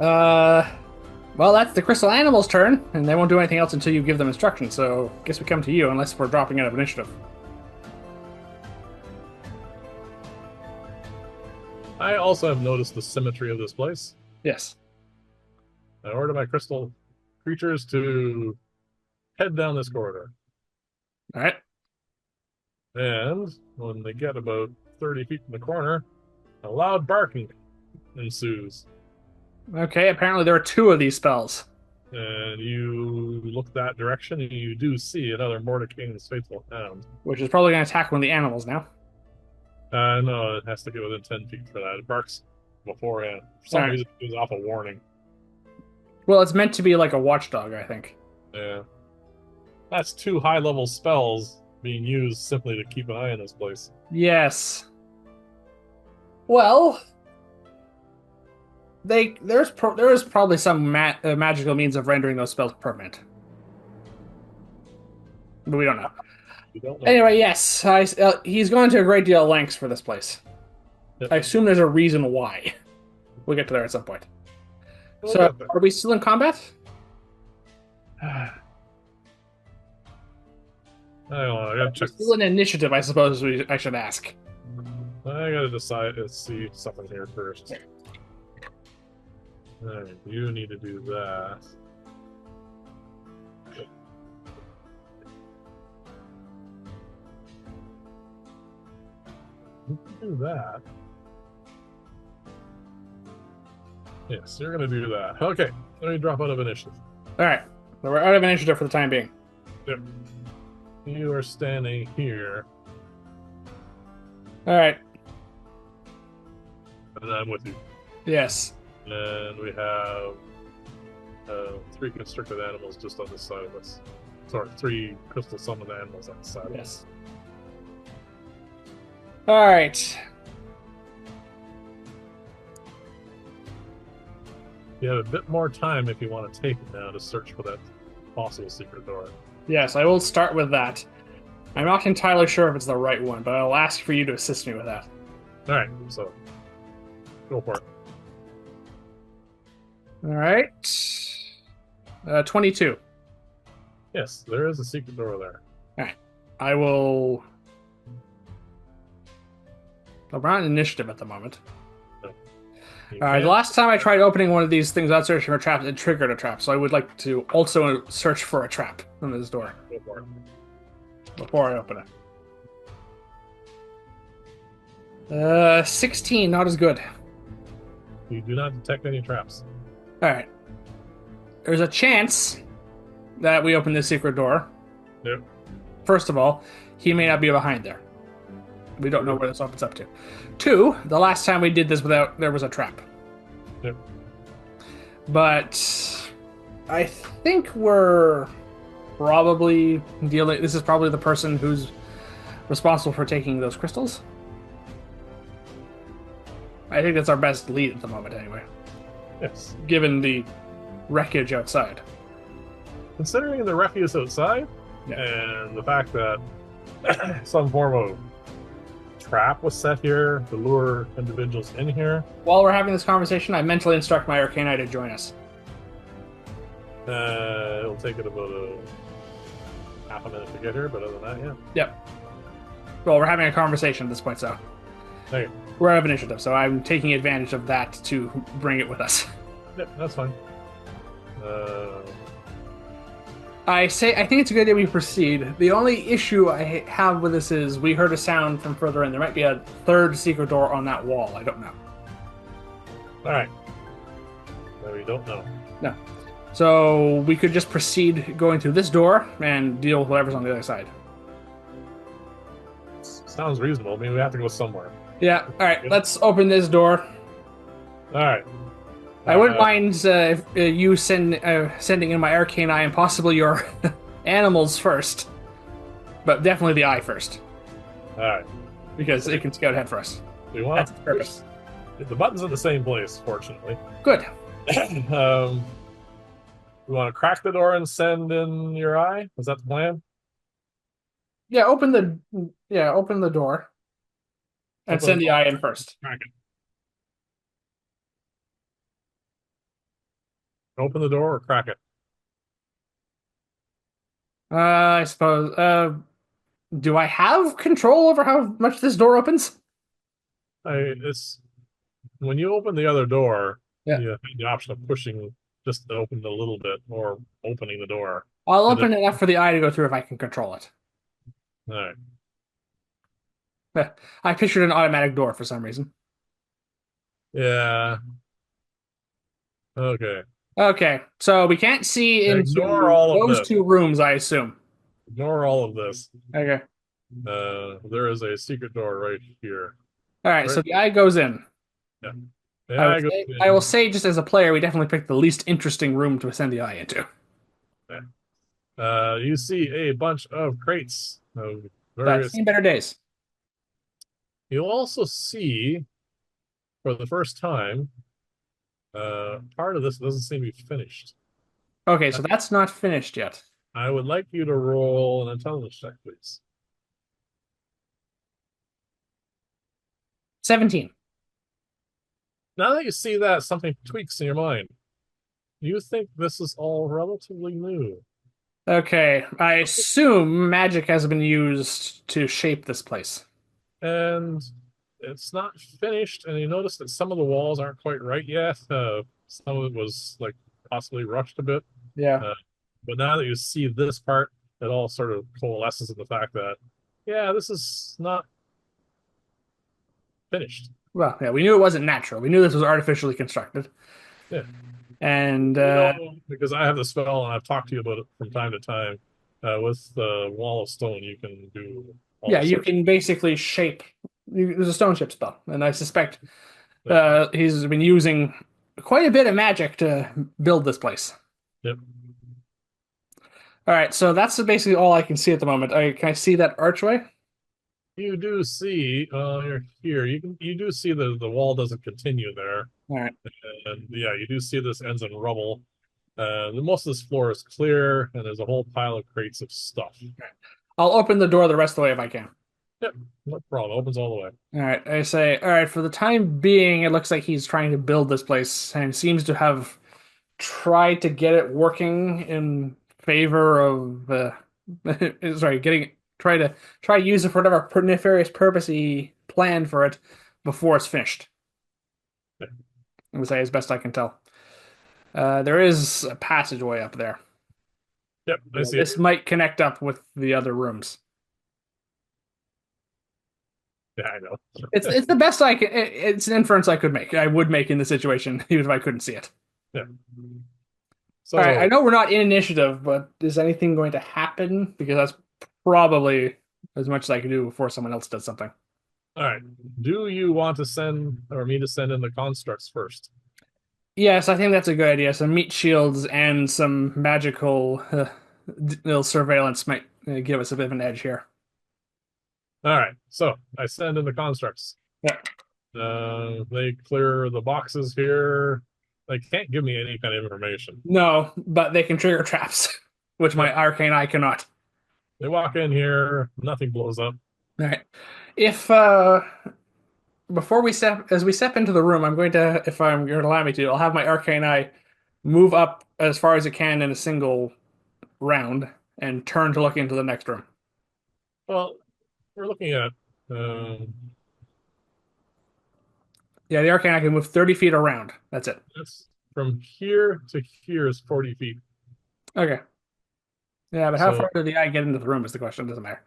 Uh, well, that's the crystal animal's turn, and they won't do anything else until you give them instructions. So, I guess we come to you, unless we're dropping out of initiative. I also have noticed the symmetry of this place. Yes. I order my crystal creatures to head down this corridor. All right. And when they get about 30 feet from the corner, a loud barking ensues. Okay. Apparently, there are two of these spells, And you look that direction and you do see another Mordecai's faithful hound. which is probably going to attack one of the animals now. No, it has to get within 10 feet for that. It barks beforehand. For All some right. reason, it gives off a warning. Well, it's meant to be like a watchdog, I think. Yeah. That's two high level spells being used simply to keep an eye on this place. Yes. Well, there is probably some magical means of rendering those spells permanent, but we don't know. You don't know. Anyway, yes, he's gone to a great deal of lengths for this place. Yep. I assume there's a reason why. We'll get to there at some point. We'll So, get there. are we still in combat? I don't know. I gotta check. Still in initiative, I suppose I should ask. I gotta decide. Let's see something here first. All right, you need to do that. You can do that. Yes, you're gonna do that. Okay, let me drop out of initiative. All right, so we're out of initiative for the time being. Yep. You are standing here, All right. and I'm with you. Yes. And we have three constricted animals just on this side of us. Sorry, three crystal summoned animals on the side of us. Yes. All right. You have a bit more time if you want to take it now to search for that possible secret door. Yes, I will start with that. I'm not entirely sure if it's the right one, but I'll ask for you to assist me with that. All right, so go for it. All right. 22. Yes, there is a secret door there. All right. I will. Well, we're not in initiative at the moment. You All right. can- The last time I tried opening one of these things without searching for traps, it triggered a trap. So I would like to also search for a trap on this door Go for it. before I open it. 16, not as good. You do not detect any traps. All right. There's a chance that we open this secret door. Yep. First of all, he may not be behind there. We don't know where this opens up to. Two, the last time we did this there was a trap. Yep. But I think we're probably dealing. This is probably the person who's responsible for taking those crystals. I think that's our best lead at the moment, anyway, Yes. given the wreckage outside. Considering the refuse outside Yeah. and the fact that some form of trap was set here to lure individuals in here, While we're having this conversation, I mentally instruct my Arcane to join us. it'll take it about a half a minute to get here, but other than that, yeah. Yep. Well, we're having a conversation at this point, so Okay. we're out of initiative. So I'm taking advantage of that to bring it with us. Yep, that's fine. I think it's a good idea we proceed. The only issue I have with this is we heard a sound from further in. There might be a third secret door on that wall. I don't know. All right. No, we don't know. No. So we could just proceed going through this door and deal with whatever's on the other side. Sounds reasonable. I mean, we have to go somewhere. Yeah. All right. Let's open this door. All right. I wouldn't mind if you sending in my Arcane Eye and possibly your animals first, but definitely the eye first All right. because it can scout ahead for us. We want That's its purpose. the buttons in the same place, fortunately. Good. We want to crack the door and send in your eye. Is that the plan? Yeah. Open the door and Open send the the eye in first. Crack it. Open the door or crack it. I suppose. Do I have control over how much this door opens? It's when you open the other door, Yeah. you have the option of pushing just to open it a little bit or opening the door. I'll And then, open it enough for the eye to go through if I can control it. all right. I pictured an automatic door for some reason. Yeah. Okay. Okay, so we can't see Ignore into all of those this. two rooms, I assume. Ignore all of this. Okay. There is a secret door right here. All right, Right? so the eye goes in. Yeah. The eye goes I will in. say, just as a player, we definitely picked the least interesting room to send the eye into. Yeah. You see a bunch of crates of But various. seen better days. You'll also see, for the first time, part of this doesn't seem to be finished. Okay, I, so that's not finished yet. I would like you to roll an intelligence check, please. 17. Now that you see that, something tweaks in your mind. You think this is all relatively new. Okay, I assume magic has been used to shape this place. And it's not finished. And you notice that some of the walls aren't quite right yet. Some of it was like possibly rushed a bit. Yeah. Uh, but now that you see this part, it all sort of coalesces in the fact that, yeah, this is not finished. Well, yeah, we knew it wasn't natural. We knew this was artificially constructed. Yeah. And You know, because I have the spell and I've talked to you about it from time to time. With the wall of stone, you can do yeah, all you sorts. can basically shape. There's a stone ship spell, and I suspect Yep. he's been using quite a bit of magic to build this place. Yep. All right, so that's basically all I can see at the moment. Can I see that archway? You do see, you're here. You do see the wall doesn't continue there, All right. and yeah, you do see this ends in rubble. Most of this floor is clear, and there's a whole pile of crates of stuff. I'll open the door the rest of the way if I can. Yep, no problem. Opens all the way. All right, I say, all right, for the time being, it looks like he's trying to build this place and seems to have tried to get it working in favor of sorry, try to use it for whatever nefarious purpose he planned for it before it's finished. Yeah. I would say as best I can tell. There is a passageway up there. Yep, I see it. This might connect up with the other rooms. Yeah, I know. It's the best I can. It's an inference I could make. I would make in the situation, even if I couldn't see it. Yeah. All right, I So, know we're not in initiative, but is anything going to happen? Because that's probably as much as I can do before someone else does something. all right. Do you want to send or me to send in the constructs first? Yes, I think that's a good idea. Some meat shields and some magical little surveillance might give us a bit of an edge here. All right. So I send in the constructs. Yeah. They clear the boxes here. They can't give me any kind of information. No, but they can trigger traps, which Yep. my arcane eye cannot. They walk in here, nothing blows up. All right. If before we step as we step into the room, I'm going to, if I'm going to allow me to, I'll have my arcane eye move up as far as it can in a single round and turn to look into the next room. Well, we're looking at um, Yeah, the arcane eye can move 30 feet around. That's it. that's from here to here is 40 feet. Okay. Yeah, but how So far did the eye get into the room is the question. It doesn't matter.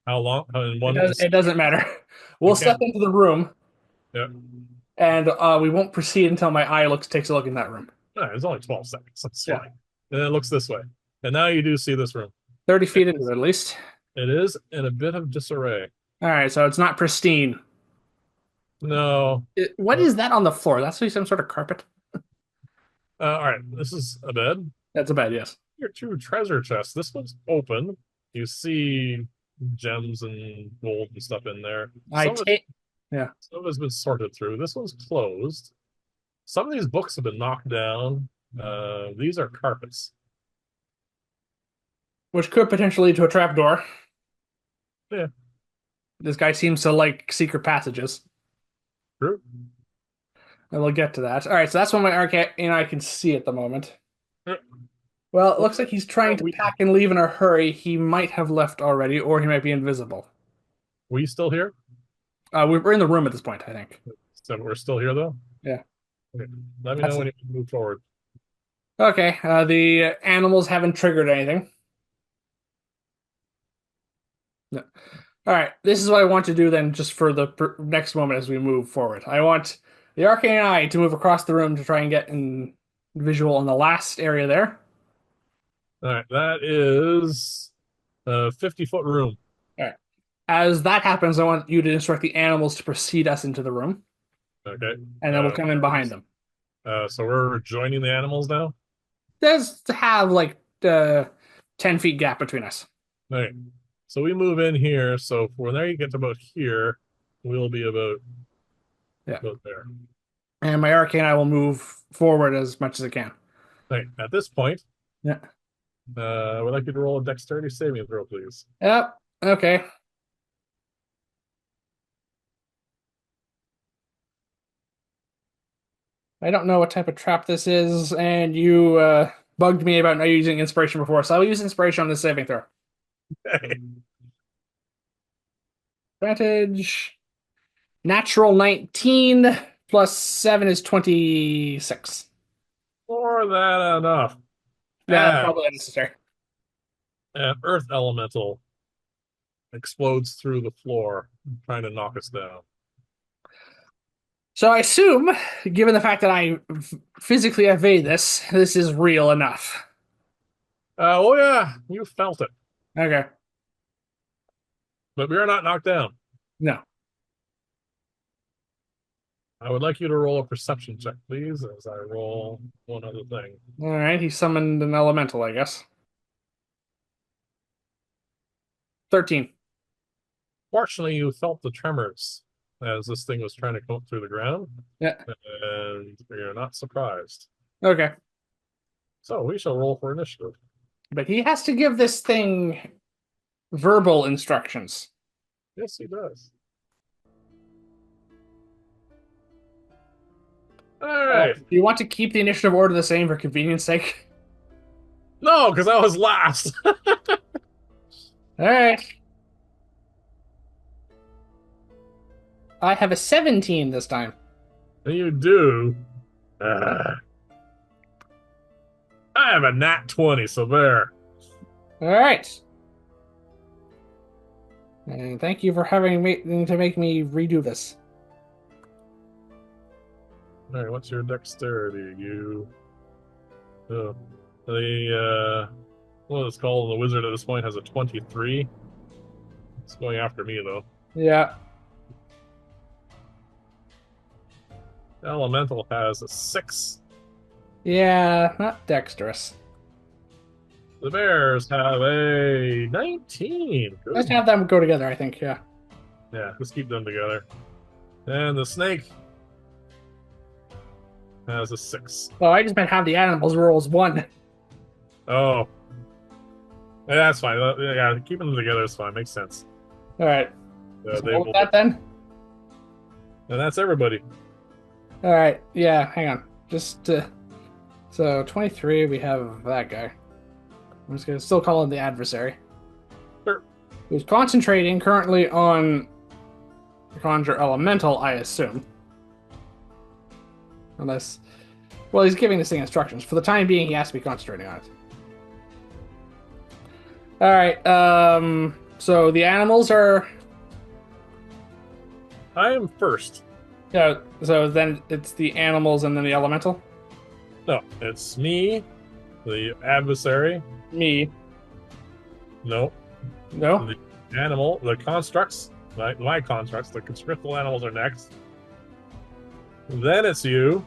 how long? In one, It doesn't matter. you We'll step can't. into the room Yeah, and we won't proceed until my eye takes a look in that room. no, it's only 12 seconds. That's Yeah. fine. And then it looks this way. And now you do see this room. 30 feet into it at least. It is in a bit of disarray. All right, so it's not pristine. No. What Uh, is that on the floor? That's some sort of carpet. all right, this is a bed. That's a bed, yes. Your two treasure chests. This one's open. You see gems and gold and stuff in there. I take, yeah. Some of it's been sorted through. This one's closed. Some of these books have been knocked down. These are carpets. Which could potentially lead to a trapdoor. Yeah, This guy seems to like secret passages. true. I will get to that. All right, so that's what my arcane I can see at the moment. Well, it looks like he's trying to We pack and leave in a hurry. He might have left already, or he might be invisible. we still here? We're in the room at this point, I think. So we're still here though. Yeah, Okay. Let me know that's when it. you move forward. Okay. The animals haven't triggered anything. No. All right, this is what I want to do then, just for the next moment as we move forward. I want the arcane eye to move across the room to try and get in visual in the last area there. All right, that is a 50-foot room. All right. As that happens, I want you to instruct the animals to precede us into the room, Okay. and then we'll come in behind them. So we're joining the animals now. There's to have like 10 feet gap between us. All right. So we move in here. So from there you get to about here, we'll be Yeah. about there. And my arcane eye will move forward as much as it can. All right. At this point, Yeah. I would like you to roll a dexterity saving throw, please. Yep. Okay. I don't know what type of trap this is, and you bugged me about not using inspiration before, so I'll use inspiration on this saving throw. Advantage. Natural 19 plus 7 is 26. More than enough. Yeah, that's As probably unnecessary. an earth elemental explodes through the floor, trying to knock us down. So I assume, given the fact that I physically evade this, this is real enough. Oh yeah, you felt it, Okay. but we are not knocked down. No. I would like you to roll a perception check, please, as I roll one other thing. All right, he summoned an elemental, I guess. 13. Fortunately, you felt the tremors as this thing was trying to come up through the ground, Yeah. and you're not surprised. Okay. So we shall roll for initiative. But he has to give this thing verbal instructions. Yes, he does. All right. Do you want to keep the initiative order the same for convenience sake? No, because I was last. All right. I have a 17 this time. And you do. Uh, I have a nat 20, so there. All right. And thank you for having me to make me redo this. All right, what's your dexterity? You. The what is called the wizard at this point has a 23. It's going after me though. Yeah. The elemental has a 6. Yeah, not dexterous. The bears have a 19. Let's Good. have them go together, I think. Yeah. Yeah, let's keep them together. And the snake has a 6. Oh, I just meant have the animals roll as one. Oh, yeah, that's fine. Yeah, keeping them together is fine. Makes sense. All right. So They what was will. that then? And that's everybody. All right. Yeah. Hang on. Just so 23. We have that guy. I'm just gonna still call him the adversary. Sure. Who's concentrating currently on conjure elemental, I assume. Unless, well, he's giving this thing instructions. For the time being, he has to be concentrating on it. All right. So the animals are. I am first. Yeah. So then it's the animals and then the elemental. No, it's me, the adversary. Me. No, No. the animal, the constructs, my constructs, the conscriptal animals are next. Then it's you.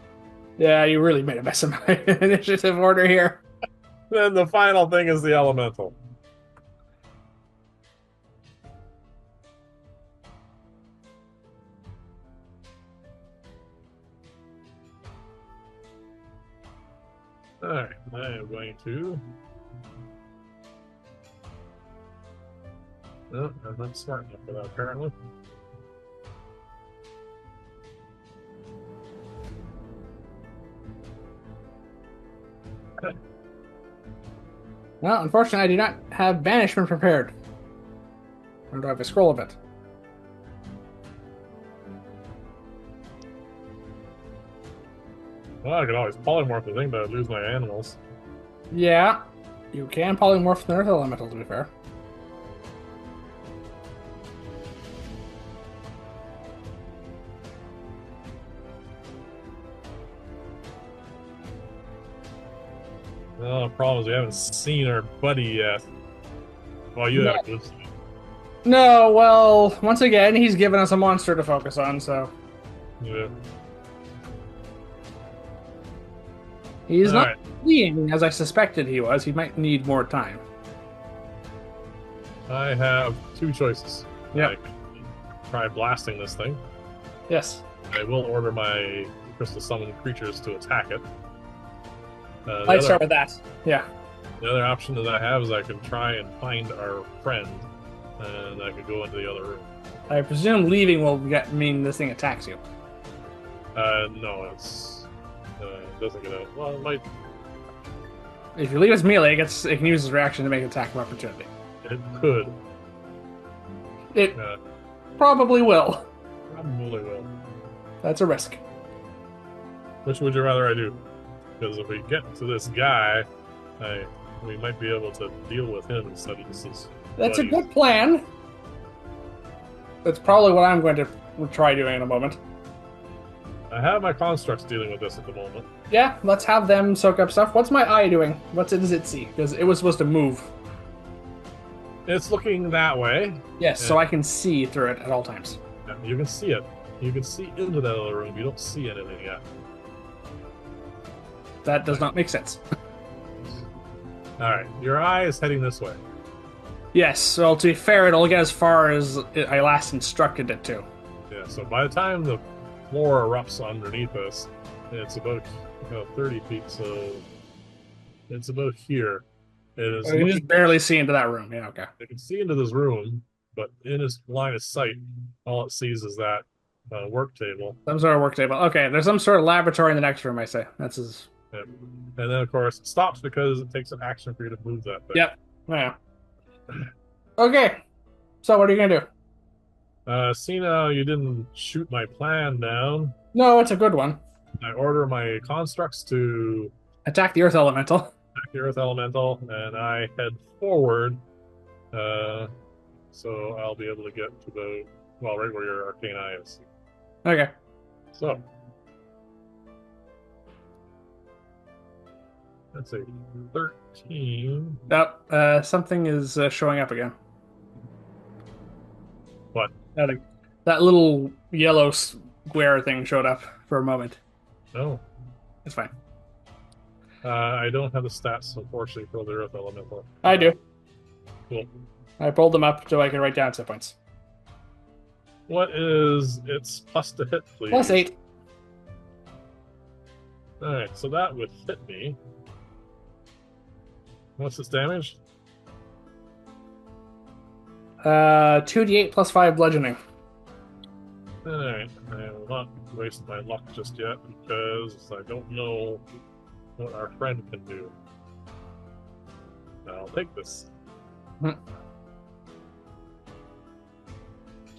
Yeah, you really made a mess of my initiative order here. Then the final thing is the elemental. All right, I am going to. No, I'm not smart enough for that, apparently. Well, unfortunately, I do not have banishment prepared. Or do I have a scroll of it? Well, I could always polymorph the thing, but I'd lose my animals. Yeah, you can polymorph the Earth Elemental, to be fair. Well, the problem is we haven't seen our buddy yet. Well, you No, have. 'Cause- no, well, once again, he's given us a monster to focus on, so Yeah. he's All not right. fleeing as I suspected he was. He might need more time. I have two choices. Yep. I can try blasting this thing. Yes. I will order my crystal summon creatures to attack it. I'd start with that. Yeah. The other option that I have is I can try and find our friend, and I could go into the other room. I presume leaving will mean this thing attacks you. No, it doesn't get out. Well, it might. If you leave as melee, it can use its reaction to make an attack of opportunity. It could. It Uh, probably will. Probably will. That's a risk. Which would you rather I do? Because if we get to this guy, we might be able to deal with him instead of just his That's a buddies. good plan. That's probably what I'm going to try doing in a moment. I have my constructs dealing with this at the moment. Yeah, let's have them soak up stuff. What's my eye doing? Does it see? Because it was supposed to move. It's looking that way. Yes, so I can see through it at all times. You can see it. You can see into that other room. You don't see anything yet. That does not make sense. All right, your eye is heading this way. Yes, well, to be fair, it'll get as far as I last instructed it to. Yeah. So by the time the floor erupts underneath us, it's about 30 feet. So it's about here. It is. You can just barely see into that room. Yeah, okay. It can see into this room, but in his line of sight, all it sees is that work table. Some sort of work table. Okay, there's some sort of laboratory in the next room, I say. That's his. Yep. And then, of course, it stops because it takes an action for you to move that thing. Yep. Yeah. Okay. So what are you gonna do? Cena, you didn't shoot my plan down. No, it's a good one. I order my constructs to Attack the Earth Elemental. attack the Earth Elemental, and I head forward. So I'll be able to get to right where your arcane eye is. Okay. So that's a 13. Yep. Something is showing up again. What? That little yellow square thing showed up for a moment. No. It's fine. I don't have the stats, unfortunately, for the Earth Elemental. I do. Cool. I pulled them up so I can write down set points. What is its plus to hit, please? +8. Alright, so that would hit me. What's its damage? 2d8 +5 bludgeoning. Alright, I will not waste my luck just yet because I don't know what our friend can do. I'll take this. Hmm.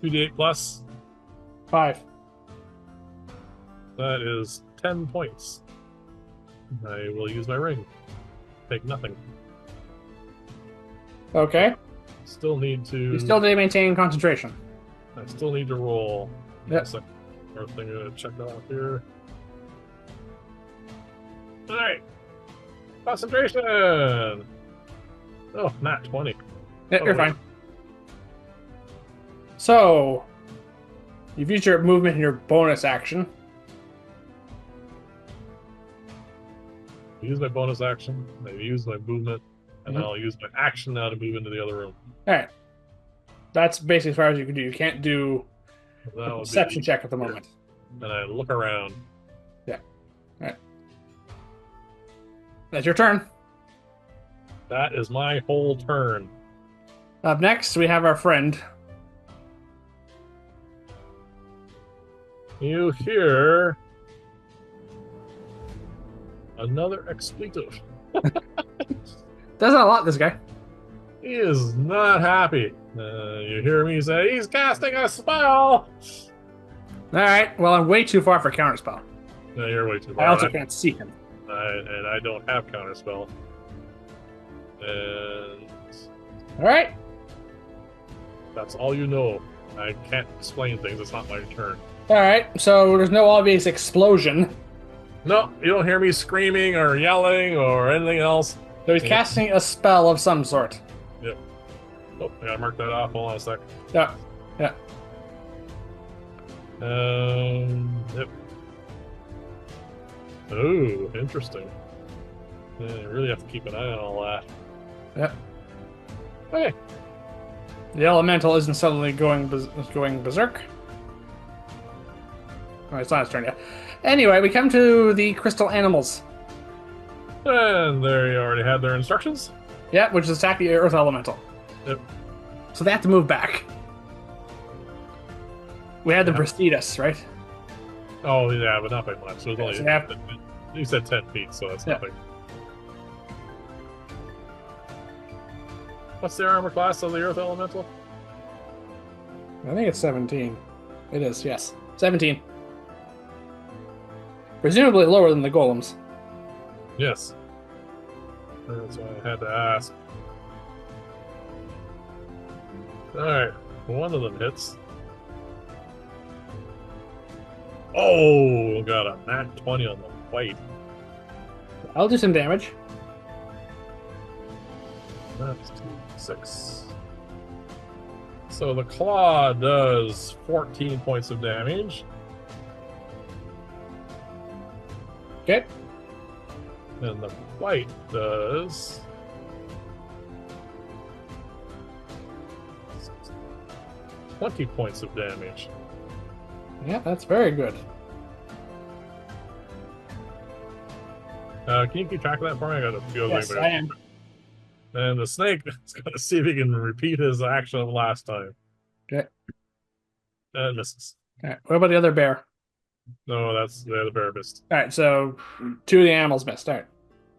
2d8 plus. 5. That is 10 points. I will use my ring. Take nothing. Okay. Still need to. You still need to maintain concentration. I still need to roll. Yep. First thing I'm gonna check that off here. Alright. Concentration! Oh, not 20. Yeah, you're fine. So, you've used your movement in your bonus action. Use my bonus action. I use my movement, and I'll use my action now to move into the other room. Alright. That's basically as far as you can do. You can't do That a would perception be- check at the moment. And I look around. Yeah. Alright. That's your turn. That is my whole turn. Up next, we have our friend. You hear another expletive. Does not a lot, this guy. He is not happy. You hear me say, he's casting a spell! Alright, well, I'm way too far for counterspell. No, you're way too I far. also can't see him. And I don't have counterspell. And Alright. that's all you know. I can't explain things. It's not my turn. Alright, so there's no obvious explosion. No, you don't hear me screaming or yelling or anything else. So he's casting a spell of some sort. Yep. Oh, I gotta mark that off. Hold on a sec. Yeah. Yeah. Yep. Oh, interesting. Yeah, you really have to keep an eye on all that. Yeah. Okay. The elemental isn't suddenly going berserk. Oh, it's not his turn yet. Anyway, we come to the crystal animals. And there you already had their instructions. Yeah, which is attack the earth elemental. Yep. So they have to move back. We had them precede us, right? Oh, yeah, but not by much. So it's so only, you said 10 feet, so that's nothing. What's the armor class of the earth elemental? I think it's 17. It is, yes. 17. Presumably lower than the golems. Yes. That's why I had to ask. Alright, one of them hits. Oh, got a nat 20 on the fight. I'll do some damage. That's 6. So the claw does 14 points of damage. Okay. And the bite does 20 points of damage. Yeah, that's very good. Can you keep track of that for me? I got a few Yes, I am. And the snake is going to see if he can repeat his action of last time. Okay. And misses. All right. What about the other bear? No, that's the bear missed. All right, so 2 of the animals missed. All right.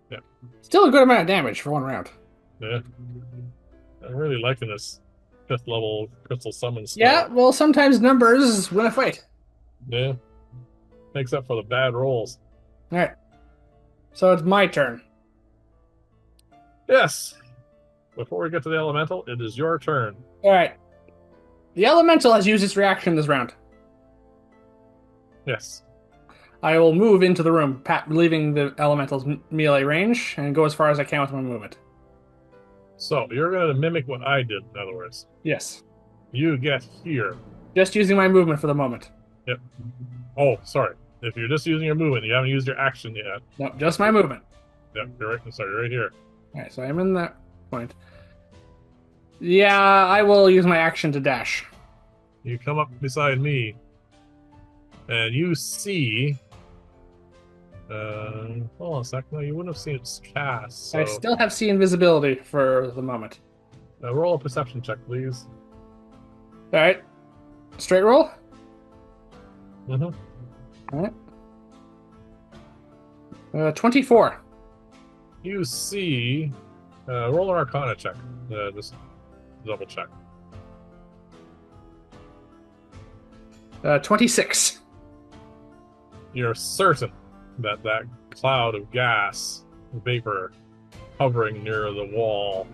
Yeah. Still a good amount of damage for one round. Yeah. I'm really liking this 5th level crystal summon spell. Yeah, well, sometimes numbers win a fight. Yeah. Makes up for the bad rolls. All right. So it's my turn. Yes. Before we get to the elemental, it is your turn. All right. The elemental has used its reaction this round. Yes. I will move into the room, leaving the elemental's melee range, and go as far as I can with my movement. So, you're going to mimic what I did, in other words. Yes. You get here. Just using my movement for the moment. Yep. Oh, sorry. If you're just using your movement, you haven't used your action yet. No, just my movement. Yep, you're right. Sorry, right here. All right, so I'm in that point. Yeah, I will use my action to dash. You come up beside me, and you see... hold on a sec. No, you wouldn't have seen its cast. So... I still have see invisibility for the moment. roll a perception check, please. All right. Straight roll? Mm-hmm. All right. 24. You see... roll an Arcana check. Just double check. 26. You're certain that that cloud of gas, vapor, hovering near the wall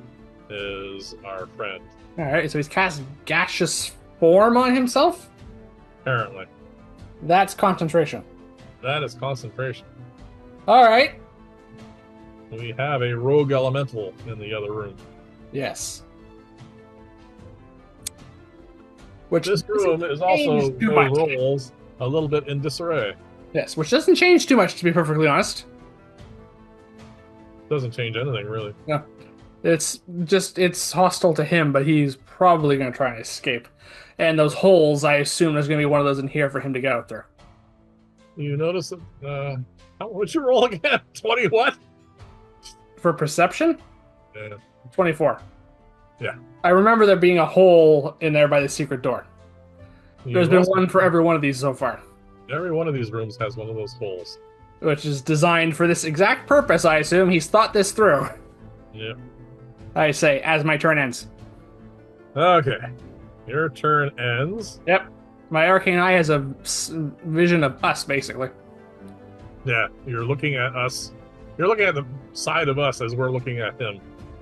is our friend. All right, so he's cast gaseous form on himself? Apparently. That's concentration. That is concentration. All right. We have a rogue elemental in the other room. Yes. Which This room is also those rolls a little bit in disarray. Yes, which doesn't change too much, to be perfectly honest. Doesn't change anything, really. No. It's hostile to him, but he's probably going to try and escape. And those holes, I assume there's going to be one of those in here for him to get out there. You notice that, how would you roll again? 20 what? For perception? Yeah. 24. Yeah. I remember there being a hole in there by the secret door. There's been one for every one of these so far. Every one of these rooms has one of those holes. Which is designed for this exact purpose, I assume. He's thought this through. Yep. I say, as my turn ends. Okay. Your turn ends. Yep. My arcane eye has a vision of us, basically. Yeah, you're looking at us. You're looking at the side of us as we're looking at him.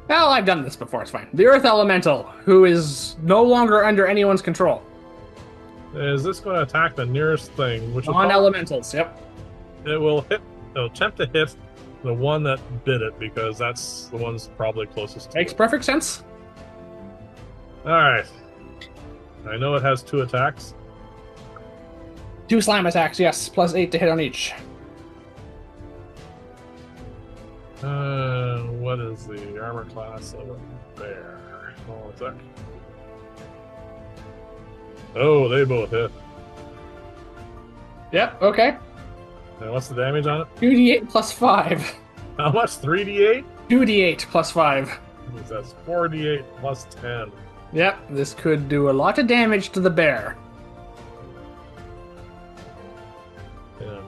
Well, I've done this before, it's fine. The Earth Elemental, who is no longer under anyone's control. Is this going to attack the nearest thing? Which will Non-elementals, yep. it will hit. It'll attempt to hit the one that bit it because that's the one's probably closest to Makes it. perfect sense. All right. I know it has 2 attacks. 2 slam attacks, yes, plus 8 to hit on each. What is the armor class of a bear? Hold on a sec. Oh, they both hit. Yep, okay. And what's the damage on it? 2d8 plus 5. How much? 3d8? 2d8 plus 5. That's 4d8 plus 10. Yep, this could do a lot of damage to the bear. Yeah.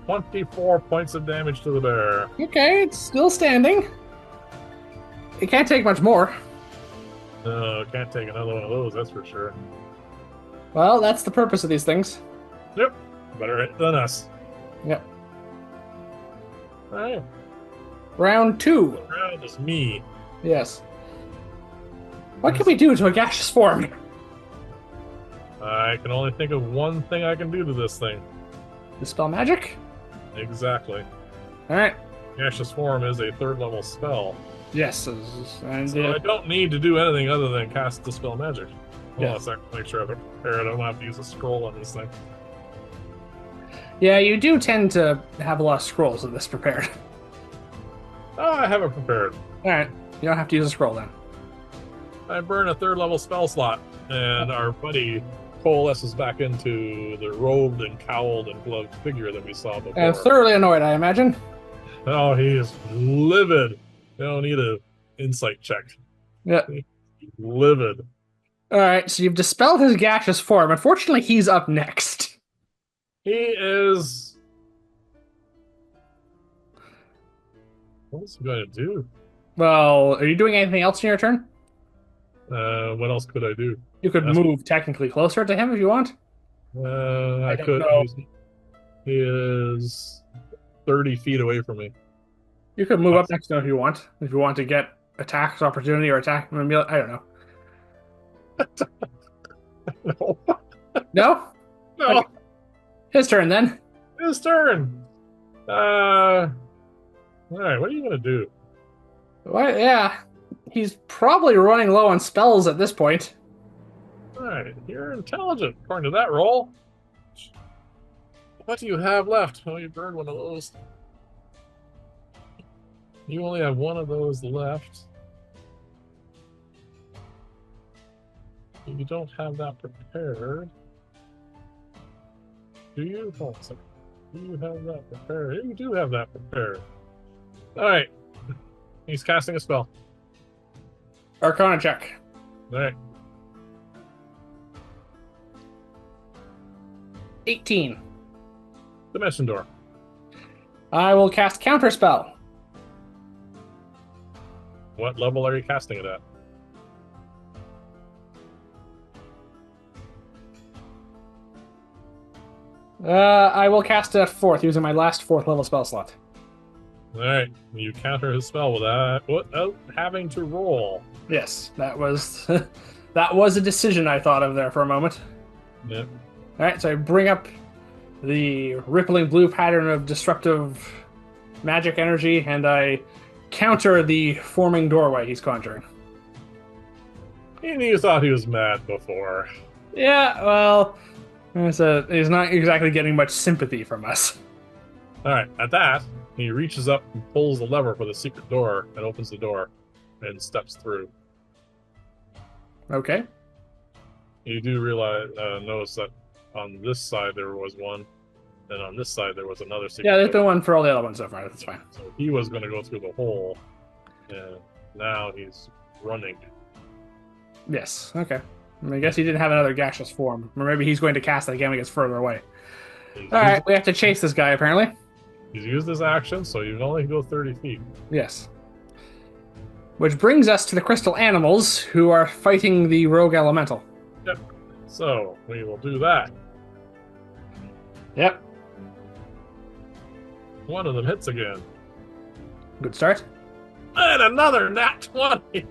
24 points of damage to the bear. Okay, it's still standing. It can't take much more. No, can't take another one of those, that's for sure. Well, that's the purpose of these things. Yep. Better hit than us. Yep. Alright. Round 2. Round is me. Yes. What can we do to a gaseous form? I can only think of one thing I can do to this thing. Dispel magic? Exactly. Alright. Gaseous form is a 3rd level spell. Yes. And So I don't need to do anything other than cast Dispel Magic. Hold on a Yes. sec, make sure I'm prepared. I don't have to use a scroll on this thing. yeah, you do tend to have a lot of scrolls of this prepared. Oh, I have it prepared. Alright. You don't have to use a scroll then. I burn a 3rd level spell slot, and our buddy coalesces back into the robed and cowled and gloved figure that we saw before. And thoroughly annoyed, I imagine. Oh, he is livid. You don't need an insight check. Yeah. He's livid. Alright, so you've dispelled his gaseous form. Unfortunately, he's up next. He is. What's he going to do? Well, are you doing anything else in your turn? What else could I do? You could move technically closer to him if you want. I don't could. know. He is 30 feet away from me. You could move up next to him if you want. If you want to get attacks opportunity or attack. I don't know. No. No? No. Okay. His turn then. His turn. All right. What are you gonna do? What? Yeah. He's probably running low on spells at this point. All right. You're intelligent, according to that roll. What do you have left? Oh, you burned one of those. You only have one of those left. You don't have that prepared. Do you? Hold on a second. Do you have that prepared? You do have that prepared. All right. He's casting a spell. Arcana check. All right. 18. Dimension door. I will cast Counterspell. What level are you casting it at? I will cast it at 4th using my last 4th level spell slot. All right. You counter his spell without having to roll. Yes, that was that was a decision I thought of there for a moment. Yep. All right, so I bring up the rippling blue pattern of destructive magic energy, and I counter the forming doorway he's conjuring. And you thought he was mad before. Yeah, well, he's not exactly getting much sympathy from us. All right. At that, he reaches up and pulls the lever for the secret door and opens the door and steps through. Okay. You do notice that on this side there was one, and on this side there was another secret Yeah, there's door. been one for all the other ones so far. That's fine. So he was going to go through the hole, and now he's running. Yes, okay. I guess he didn't have another gaseous form. Or maybe he's going to cast that again when he gets further away. Alright, we have to chase this guy, apparently. He's used his action, so you can only go 30 feet. Yes. Which brings us to the crystal animals who are fighting the rogue elemental. Yep. So we will do that. Yep. One of them hits again. Good start. And another nat 20.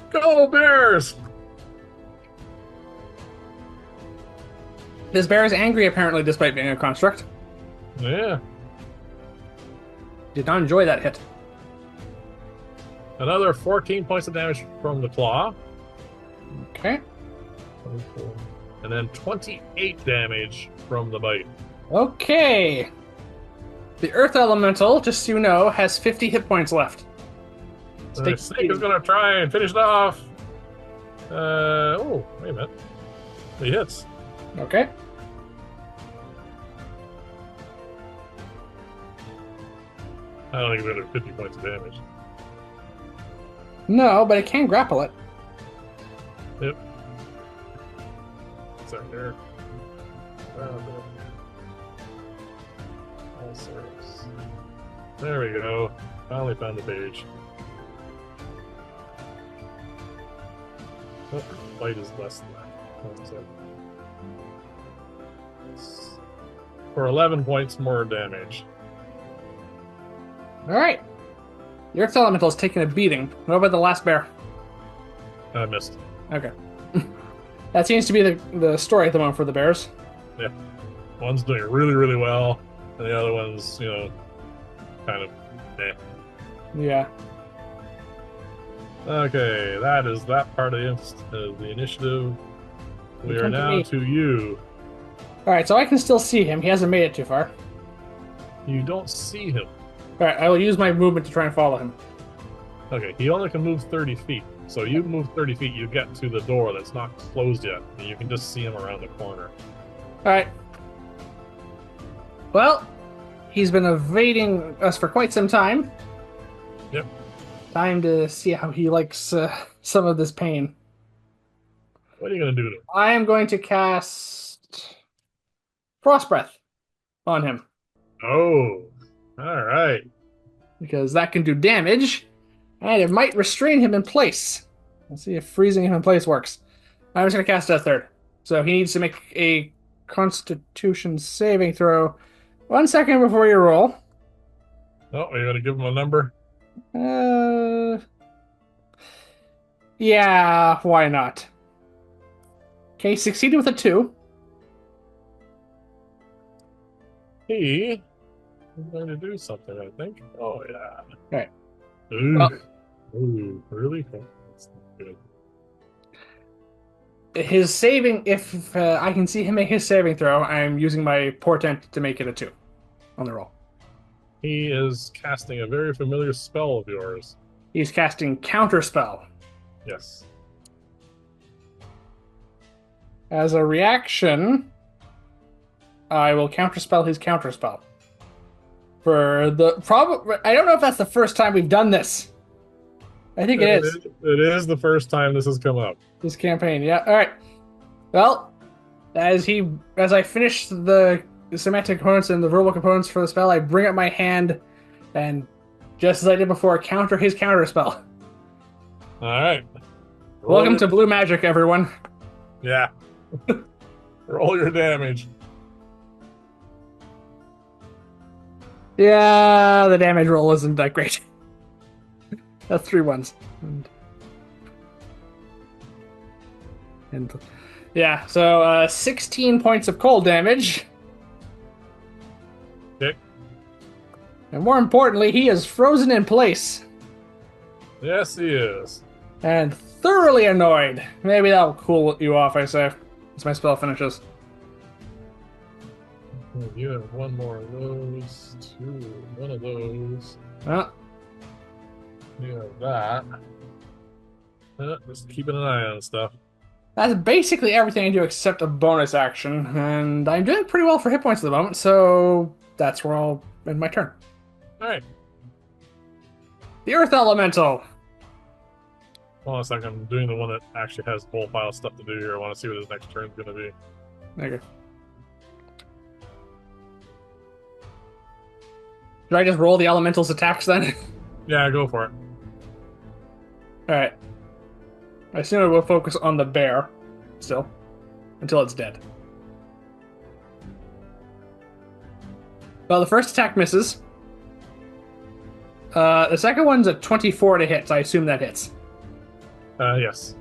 Go Bears! This bear is angry, apparently, despite being a construct. Yeah. Did not enjoy that hit. Another 14 points of damage from the claw. Okay. And then 28 damage from the bite. Okay. The Earth Elemental, just so you know, has 50 hit points left. Snake is going to try and finish it off. Oh, wait a minute. He hits. Okay. I don't think it's another 50 points of damage. No, but it can grapple it. Yep. It's right there. There we go. Finally found the page. Oh, bite is less than that. For 11 points more damage. Alright. The Earth Elemental is taking a beating. What about the last bear? I missed. Okay. That seems to be the story at the moment for the bears. Yeah. One's doing really, really well, and the other one's, you know, kind of eh. Yeah. Okay, that is that part of the initiative. We are now to you. Alright, so I can still see him. He hasn't made it too far. You don't see him. Alright, I will use my movement to try and follow him. Okay, he only can move 30 feet. So you move 30 feet, you get to the door that's not closed yet, and you can just see him around the corner. Alright. Well, he's been evading us for quite some time. Yep. Time to see how he likes some of this pain. What are you going to do to him? I am going to cast Frost Breath on him. Oh, all right. Because that can do damage, and it might restrain him in place. Let's see if freezing him in place works. I'm just going to cast a third. So he needs to make a Constitution saving throw. 1 second before you roll. Oh, are you going to give him a number? Yeah, why not? Okay, succeeded with a 2. He is going to do something, I think. Oh, yeah. Okay. Ooh. Well, Ooh, really? That's not good. his saving, if I can see him make his saving throw, I'm using my portent to make it a 2 on the roll. He is casting a very familiar spell of yours. He's casting Counterspell. Yes. As a reaction, I will counterspell his counterspell. For the I don't know if that's the first time we've done this. I think it is. It is the first time this has come up. This campaign, yeah. All right. Well, as I finish the semantic components and the verbal components for the spell, I bring up my hand, and just as I did before, counter his counterspell. All right. Welcome to Blue Magic, everyone. Yeah. Roll your damage. Yeah, the damage roll isn't that great. That's 3 ones. And yeah, so 16 points of cold damage. Okay. And more importantly, he is frozen in place. Yes, he is. And thoroughly annoyed. Maybe that'll cool you off, I say, as my spell finishes. You have one more of those, one of those. You have that. Just keeping an eye on stuff. That's basically everything I do except a bonus action, and I'm doing pretty well for hit points at the moment, so that's where I'll end my turn. Alright. The Earth Elemental. Hold on a second, I'm doing the one that actually has a whole pile of stuff to do here. I want to see what his next turn's going to be. Okay. Should I just roll the elemental's attacks then? Yeah, go for it. Alright. I assume I will focus on the bear still until it's dead. Well, the first attack misses. The second one's a 24 to hit, so I assume that hits. Yes.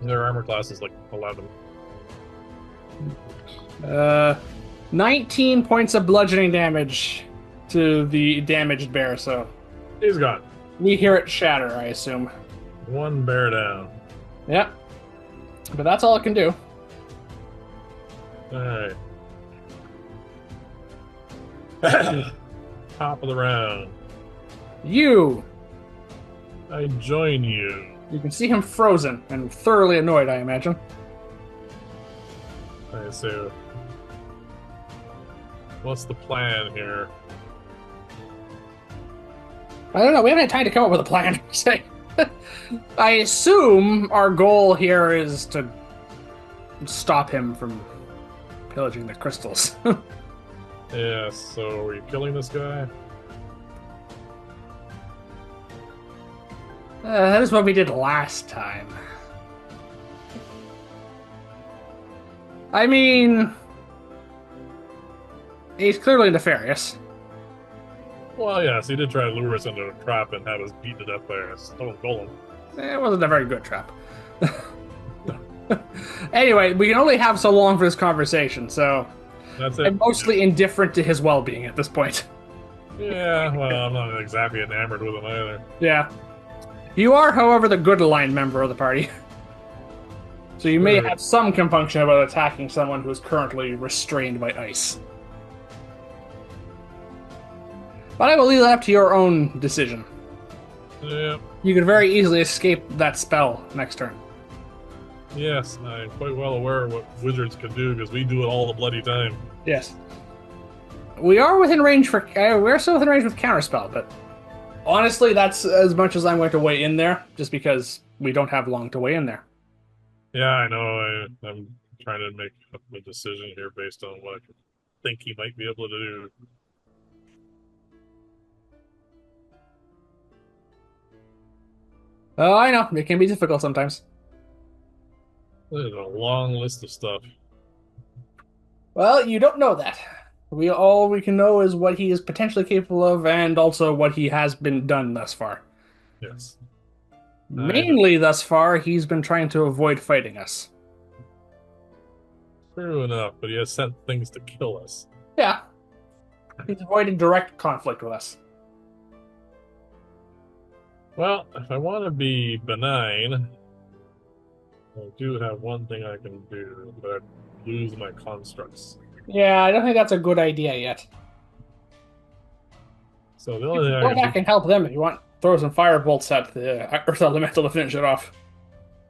Their armor class is like 11. 19 points of bludgeoning damage to the damaged bear, so He's gone. we hear it shatter, I assume. One bear down. Yep. But that's all it can do. Alright. Top of the round. You! I join you. You can see him frozen and thoroughly annoyed, I imagine. I see. What's the plan here? I don't know, we haven't had time to come up with a plan. I assume our goal here is to stop him from pillaging the crystals. Yeah, so are you killing this guy? That is what we did last time. I mean, he's clearly nefarious. Well, yes, he did try to lure us into a trap and have us beat to death by a stone golem. It wasn't a very good trap. Anyway, we can only have so long for this conversation, so That's it. I'm mostly indifferent to his well-being at this point. Yeah, well, I'm not exactly enamored with him either. Yeah. You are, however, the good-aligned member of the party. So you may Right. have some compunction about attacking someone who is currently restrained by ice. But I will leave that up to your own decision. Yeah, You could very easily escape that spell next turn. yes, I'm quite well aware of what wizards can do because we do it all the bloody time. Yes. We are within range for... we're still within range with Counterspell, but... Honestly, that's as much as I'm going to weigh in there, just because we don't have long to weigh in there. Yeah, I know. I'm trying to make a decision here based on what I think he might be able to do. Oh, I know. It can be difficult sometimes. There's a long list of stuff. Well, you don't know that. All we can know is what he is potentially capable of, and also what he has been done thus far. Yes. Mainly thus far, he's been trying to avoid fighting us. True enough, but he has sent things to kill us. Yeah. He's avoided direct conflict with us. Well, if I want to be benign, I do have one thing I can do, but I lose my constructs. Yeah, I don't think that's a good idea yet. So the only thing Go I back can and help them if you want. Throw some fire bolts at the Earth Elemental to finish it off.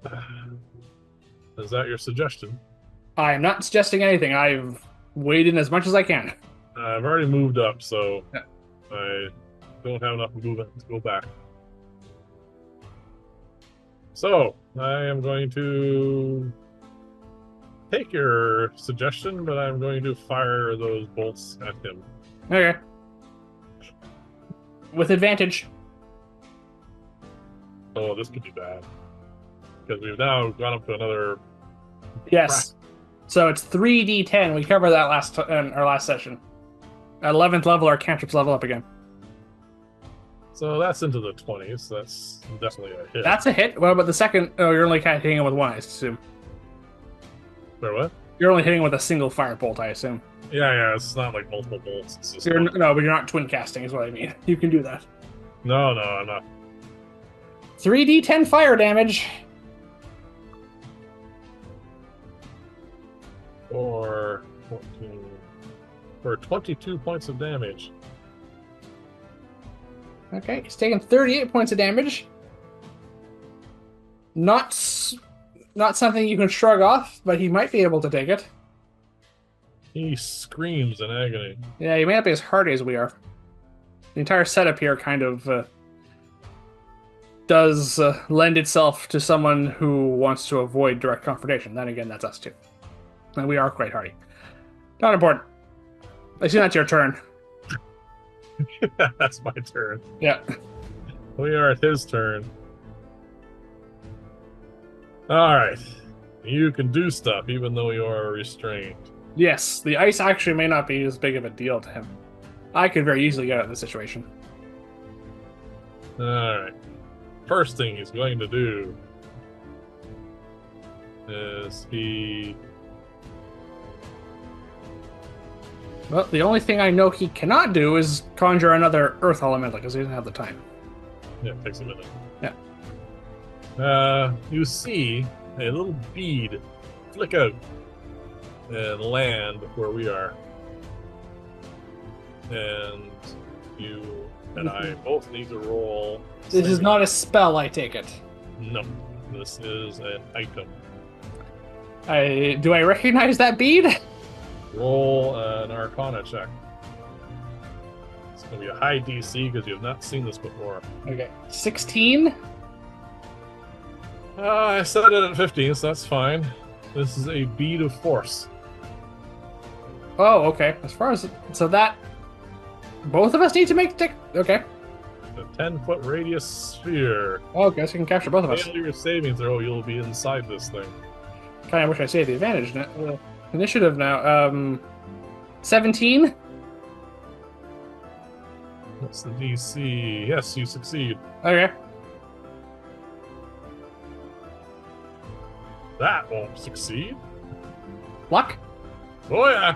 do... Is that your suggestion? I am not suggesting anything. I've weighed in as much as I can. I've already moved up, so Yeah. I don't have enough movement to go back. So, I am going to take your suggestion, but I'm going to fire those bolts at him. Okay. With advantage. Oh, this could be bad. Because we've now gone up to another... Yes. So it's 3d10. We covered that in our last session. At 11th level, our cantrips level up again. So that's into the 20s. That's definitely a hit. That's a hit. What about the second? Oh, you're only kind of hitting it with one, I assume. Or what? You're only hitting with a single firebolt, I assume. Yeah, it's not like multiple bolts. It's just No, but you're not twin casting, is what I mean. You can do that. No, I'm not. 3d10 fire damage. For 14... For 22 points of damage. Okay, he's taking 38 points of damage. Not something you can shrug off, but he might be able to take it. He screams in agony. Yeah, he may not be as hardy as we are. The entire setup here kind of does lend itself to someone who wants to avoid direct confrontation. Then again, that's us too. And we are quite hardy. Not important. I assume that's your turn. That's my turn. Yeah. We are at his turn. All right. You can do stuff even though you are restrained. Yes, the ice actually may not be as big of a deal to him. I could very easily get out of this situation. All right. First thing he's going to do is Well, the only thing I know he cannot do is conjure another earth elemental because he doesn't have the time. yeah, it takes a minute. Yeah. You see a little bead flick out and land where we are. And you and I both need to roll. This is not a spell, I take it. No, this is an item. Do I recognize that bead? Roll an Arcana check. It's going to be a high DC because you have not seen this before. Okay. 16? I set it at 15, so that's fine. This is a bead of force. Oh, okay. As far as... So that... Both of us need to make... Okay. A 10-foot radius sphere. Oh, okay, so you can capture both of us. Fail your saving throw, you'll be inside this thing. Kind of wish I saved the advantage now. Initiative now. 17? What's the DC? Yes, you succeed. Okay. That won't succeed. Luck? Oh, yeah.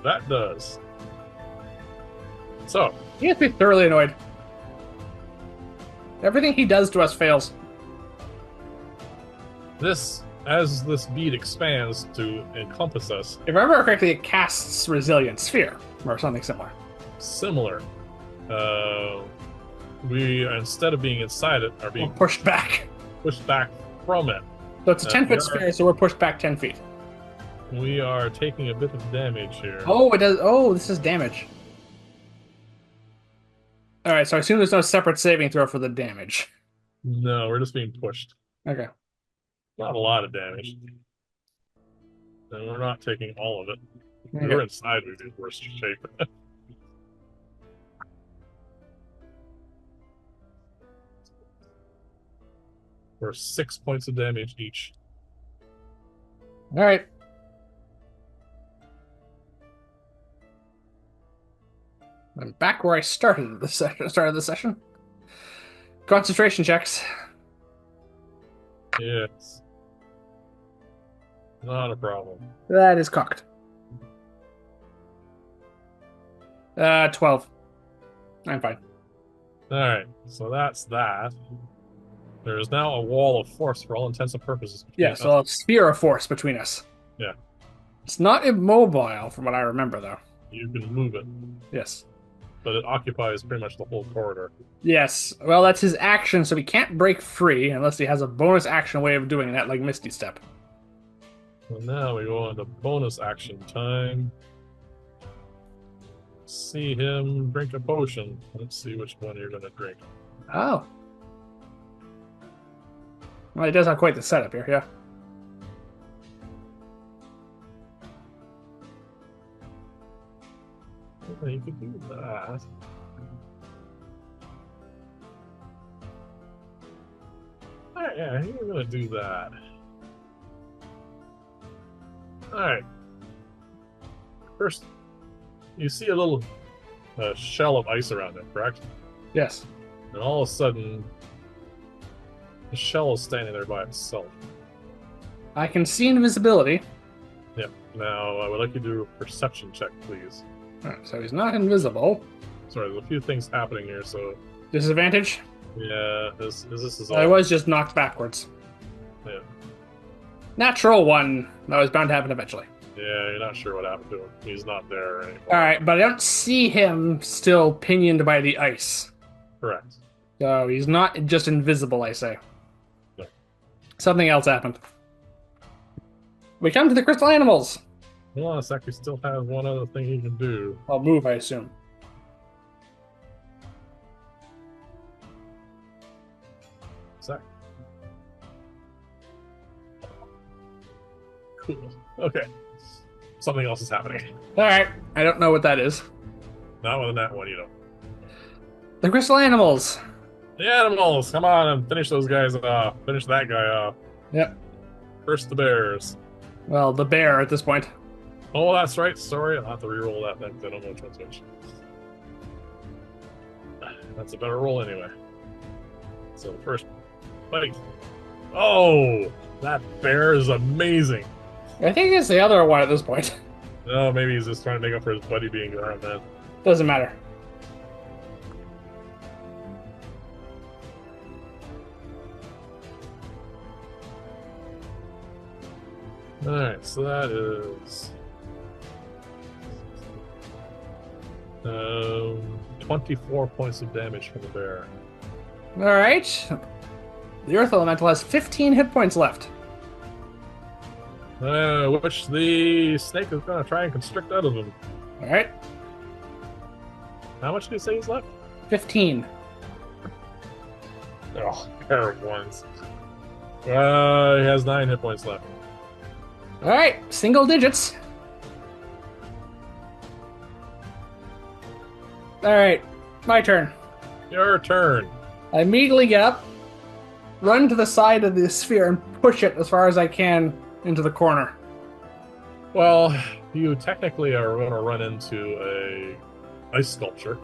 That does. So, He has to be thoroughly annoyed. Everything he does to us fails. as this bead expands to encompass us, If I remember correctly, it casts Resilient Sphere, or something similar. similar, we, instead of being inside it, are We're being pushed back. pushed back from it. So it's a 10-foot we are- sphere, so we're pushed back 10 feet. We are taking a bit of damage here. Oh, it does. Oh, this is damage. Alright, so I assume there's no separate saving throw for the damage. No, we're just being pushed. Okay. Not a lot of damage. And we're not taking all of it. If we Okay. were inside, we'd be in worse shape. For 6 points of damage each. Alright. I'm back where I started the session. Concentration checks. Yes. Not a problem. That is cocked. 12. I'm fine. Alright, so that's that. There is now a wall of force for all intents and purposes. Yeah, between so us. a sphere of force between us. Yeah. It's not immobile, from what I remember, though. You can move it, Yes. but it occupies pretty much the whole corridor. Yes. Well, that's his action, so he can't break free unless he has a bonus action way of doing that, like Misty Step. So now we go on to bonus action time. See him drink a potion. Let's see which one you're going to drink. Oh. Well, he does have quite the setup here, yeah. Yeah, you could do that. Alright, yeah, you're going to do that. Alright. First, you see a little shell of ice around it, correct? Yes. And all of a sudden, the shell is standing there by itself. I can see invisibility. Yep. Now, I would like you to do a perception check, please. Alright, so he's not invisible. Sorry, there's a few things happening here, so Disadvantage? yeah, this is all. I was just knocked backwards. Yeah. Natural one. That was bound to happen eventually. Yeah, you're not sure what happened to him. He's not there anymore. Alright, but I don't see him still pinioned by the ice. Correct. So he's not just invisible, I say. No. Something else happened. We come to the crystal animals. Hold on a sec, we still have one other thing he can do. I'll move, I assume. Sec. Cool. Okay. Something else is happening. All right. I don't know what that is. Not with that one, you know. The crystal animals. The animals, come on and finish those guys off. Finish that guy off. Yep. First the bears. Well, the bear at this point. Oh, that's right. Sorry, I'll have to re-roll that then because I don't know which one's which. That's a better roll anyway. So the first fight. Oh, that bear is amazing. I think it's the other one at this point. Oh, maybe he's just trying to make up for his buddy being around then. Doesn't matter. Alright, so that is 24 points of damage from the bear. All right. The earth elemental has 15 hit points left. Which the snake is going to try and constrict out of him. All right. How much do you say he's left? 15. Oh, pair of ones. He has 9 hit points left. All right. Single digits. All right. My turn. Your turn. I immediately get up, run to the side of the sphere, and push it as far as I can into the corner. Well, you technically are going to run into a ice sculpture,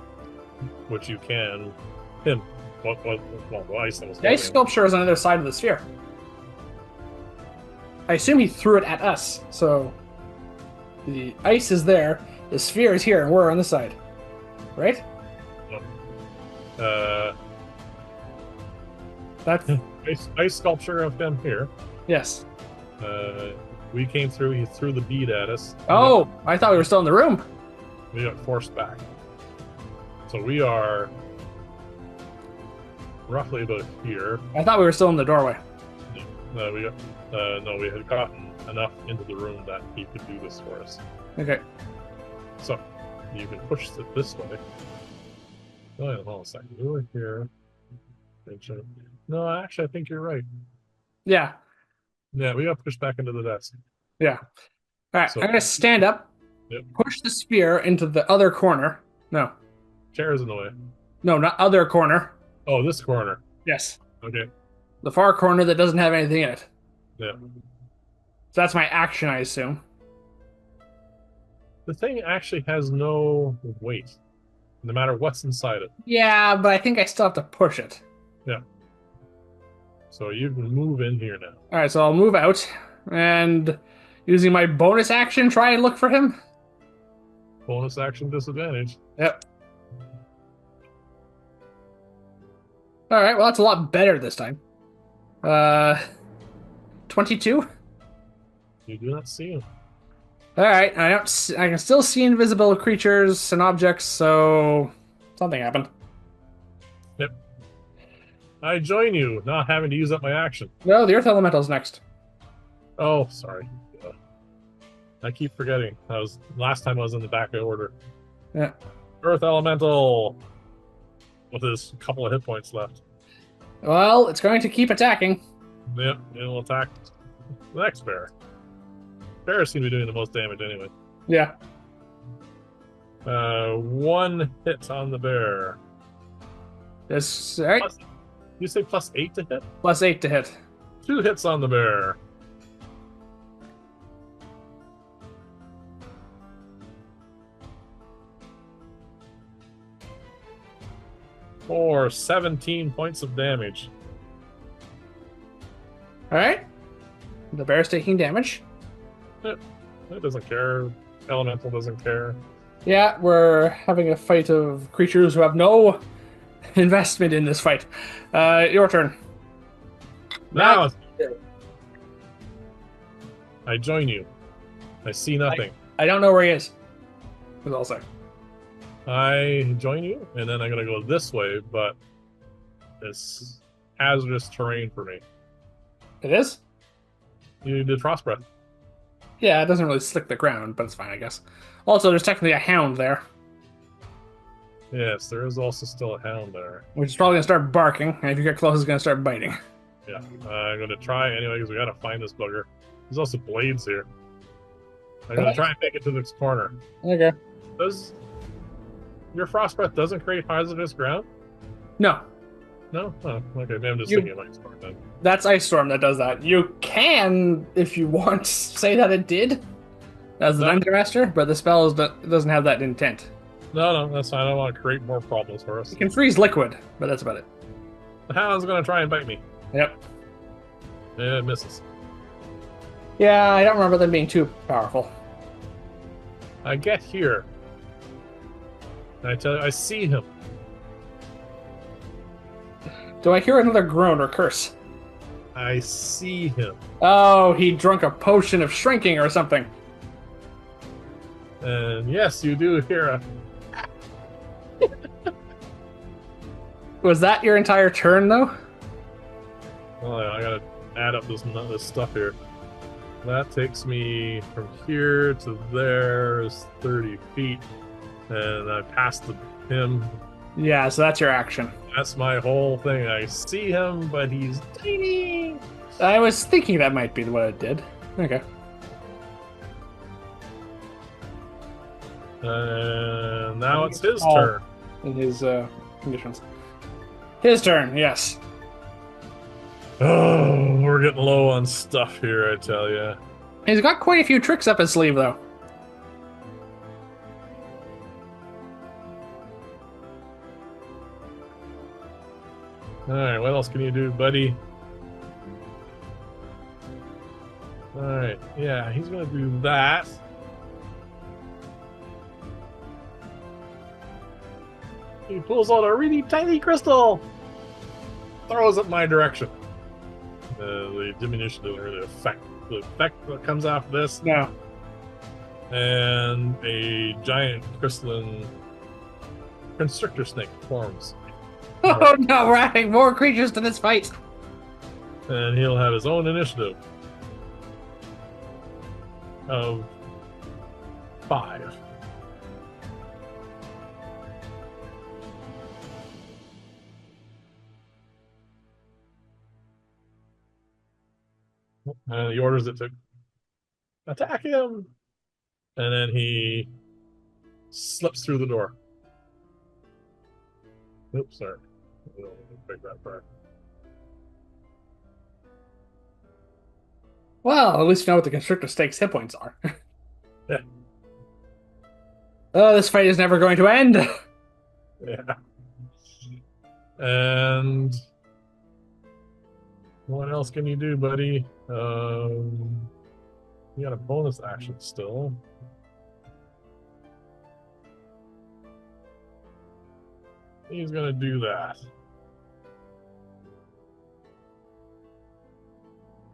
which you can pin. Well, the ice that was The ice floating. sculpture is on the other side of the sphere. I assume he threw it at us, so the ice is there, the sphere is here, and we're on this side. Right? That's... Ice sculpture of him here. Yes. We came through, he threw the bead at us. Oh, I thought we were still in the room. We got forced back. So we are roughly about here. I thought we were still in the doorway. No, we had gotten enough into the room that he could do this for us. Okay. So you can push it this way. Oh, hold on a second. We were here. No, actually, I think you're right. Yeah. Yeah, we got pushed back into the desk. Yeah. All right. So- I'm going to stand up, Yep. push the sphere into the other corner. No. Chair's in the way. No, not other corner. Oh, this corner. Yes. Okay. The far corner that doesn't have anything in it. Yeah. So that's my action, I assume. The thing actually has no weight, no matter what's inside it. Yeah, but I think I still have to push it. Yeah. So you can move in here now. All right, so I'll move out and using my bonus action, try and look for him. Bonus action disadvantage. Yep. All right, well, that's a lot better this time. 22. You do not see him. All right, I can still see invisible creatures and objects, so something happened. Yep. I join you, not having to use up my action. No, the earth elemental's next. Oh, sorry. I keep forgetting. Last time I was in the back of order. Yeah. Earth elemental with his couple of hit points left. Well, it's going to keep attacking. Yep, it'll attack the next bear. Bears seem to be doing the most damage anyway. Yeah. 1 hit on the bear. This, all right. You say +8 to hit? +8 to hit. 2 hits on the bear. For 17 points of damage. All right. The bear's taking damage. It doesn't care. Elemental doesn't care. Yeah, we're having a fight of creatures who have no investment in this fight. Your turn. Now I join you. I see nothing. I don't know where he is. Is all I'll say. I join you, and then I'm gonna go this way, but it's hazardous terrain for me. It is? You did frost breath. Yeah, it doesn't really slick the ground, but it's fine, I guess. Also, there's technically a hound there, Yes, there is also still a hound there. which is probably going to start barking, and if you get close, it's going to start biting. Yeah, I'm gonna try anyway because we gotta find this bugger. There's also blades here. I'm gonna try and make it to this corner. Okay. Does your frost breath doesn't create hazardous ground? No, No? Oh, okay. Maybe I'm just you. thinking of my storm then. That's Ice Storm that does that. You can, if you want, say that it did as the No, Dungeon Master, but the spell doesn't have that intent. no, that's fine. I don't want to create more problems for It us. can freeze liquid, but that's about it. The hound's gonna try and bite me. Yep. And it misses. Yeah, I don't remember them being too powerful. I get here. And I tell you, I see him. Do I hear another groan or curse? I see him. Oh, he drunk a potion of shrinking or something. And yes, you do hear a. Was that your entire turn, though? Oh, I gotta add up this stuff here. That takes me from here to there is 30 feet. And I passed him. Yeah, so that's your action. That's my whole thing. I see him, but he's tiny. I was thinking that might be what it did. Okay. And now it's think his it's all- turn. In his conditions. His turn, yes. Oh, we're getting low on stuff here, I tell you. He's got quite a few tricks up his sleeve, though. Alright, what else can you do, buddy? Alright, yeah, he's gonna do that. He pulls out a really tiny crystal! Throws it my direction. The diminution doesn't really affect the effect that comes off this. No. And a giant crystalline constrictor snake forms. Oh no, we're adding more creatures to this fight. And he'll have his own initiative of 5. And he orders it to attack him. And then he slips through the door. Oops, sorry. I don't want to pick that part. Well, at least you know what the constrictor snake's hit points are. Yeah. Oh, this fight is never going to end. Yeah. And what else can you do, buddy? You got a bonus action still. He's gonna do that.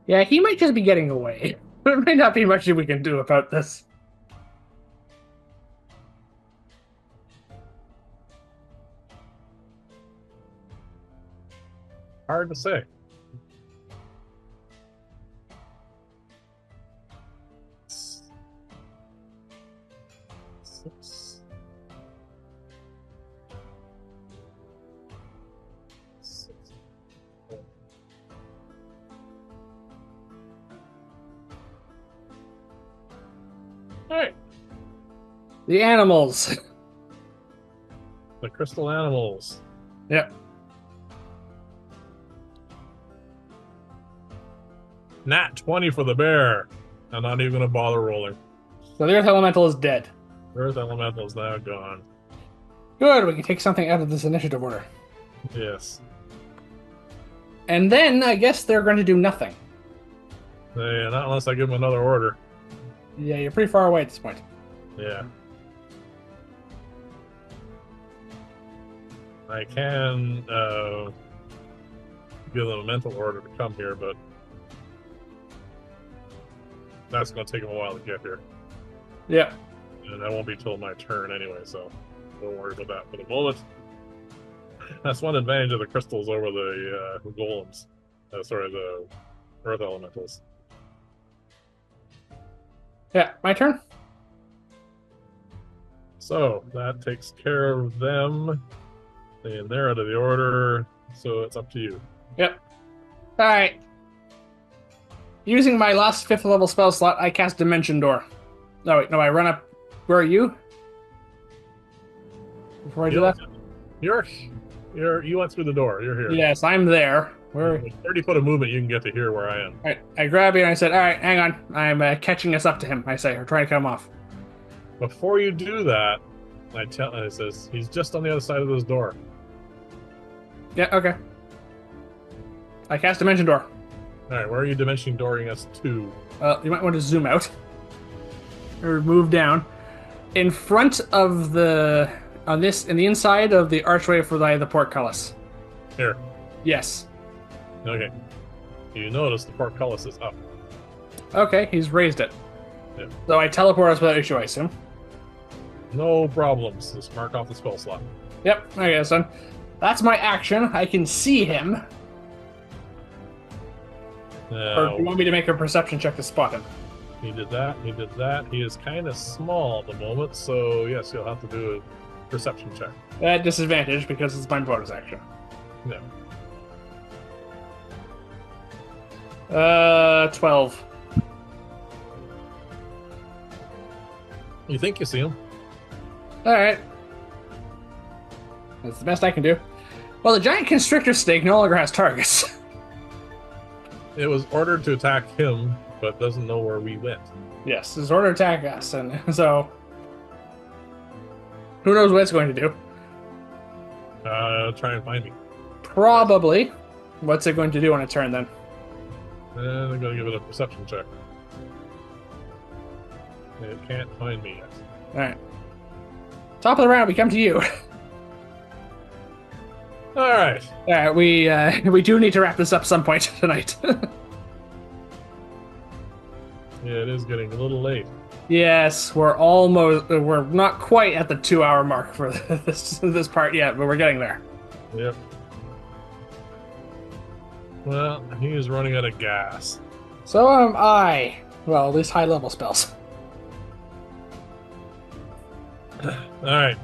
Yeah, he might just be getting away. There may not be much we can do about this. Hard to say. Six. All right. The animals. The crystal animals. Yep. Nat 20 for the bear. I'm not even gonna bother rolling. So the Earth Elemental is dead. Earth Elemental is now gone. Good, we can take something out of this initiative order. Yes. And then I guess they're going to do nothing. Yeah, not unless I give them another order. Yeah, you're pretty far away at this point. Yeah. I can give them a mental order to come here, but that's going to take them a while to get here. Yeah. And that won't be till my turn anyway, so don't worry about that for the moment. That's one advantage of the crystals over the golems. Sorry, the earth elementals. Yeah, my turn? So that takes care of them. And they're out of the order, so it's up to you. Yep. Alright. Using my last 5th level spell slot, I cast Dimension Door. No, wait, no, I run up. Where are you? Before I do You that? you're you went through the door. You're here. Yes, I'm there. Where? With 30 foot of movement, you can get to here where I am. Alright, I grab you and I said, alright, hang on. I'm catching us up to him, I say, or trying to cut him off. Before you do that, it says he's just on the other side of this door. Yeah, okay. I cast Dimension Door. All right, where are you dimension dooring us to? You might want to zoom out. Or move down. In front of the... in the inside of the archway for the portcullis. Here. Yes. Okay. You notice the portcullis is up. Okay, he's raised it. Yeah. So I teleport us without issue, I assume. No problems. Just mark off the spell slot. Yep, I guess then. That's my action. I can see him. Or do you want me to make a perception check to spot him? He did that. He did that. He is kind of small at the moment, so yes, you'll have to do a perception check. At disadvantage because it's my bonus action. Yeah. 12. You think you see him? Alright. That's the best I can do. Well, the giant constrictor snake no longer has targets. It was ordered to attack him, but doesn't know where we went. Yes, it's ordered to attack us, and so... Who knows what it's going to do? Try and find me. Probably. What's it going to do on a turn, then? And I'm going to give it a perception check. It can't find me yet. Alright. Top of the round, we come to you. Alright. Alright, we do need to wrap this up some point tonight. Yeah, it is getting a little late. Yes, we're not quite at the 2-hour mark for this part yet, but we're getting there. Yep. Well, he is running out of gas. So am I. Well, at least high-level spells. Alright.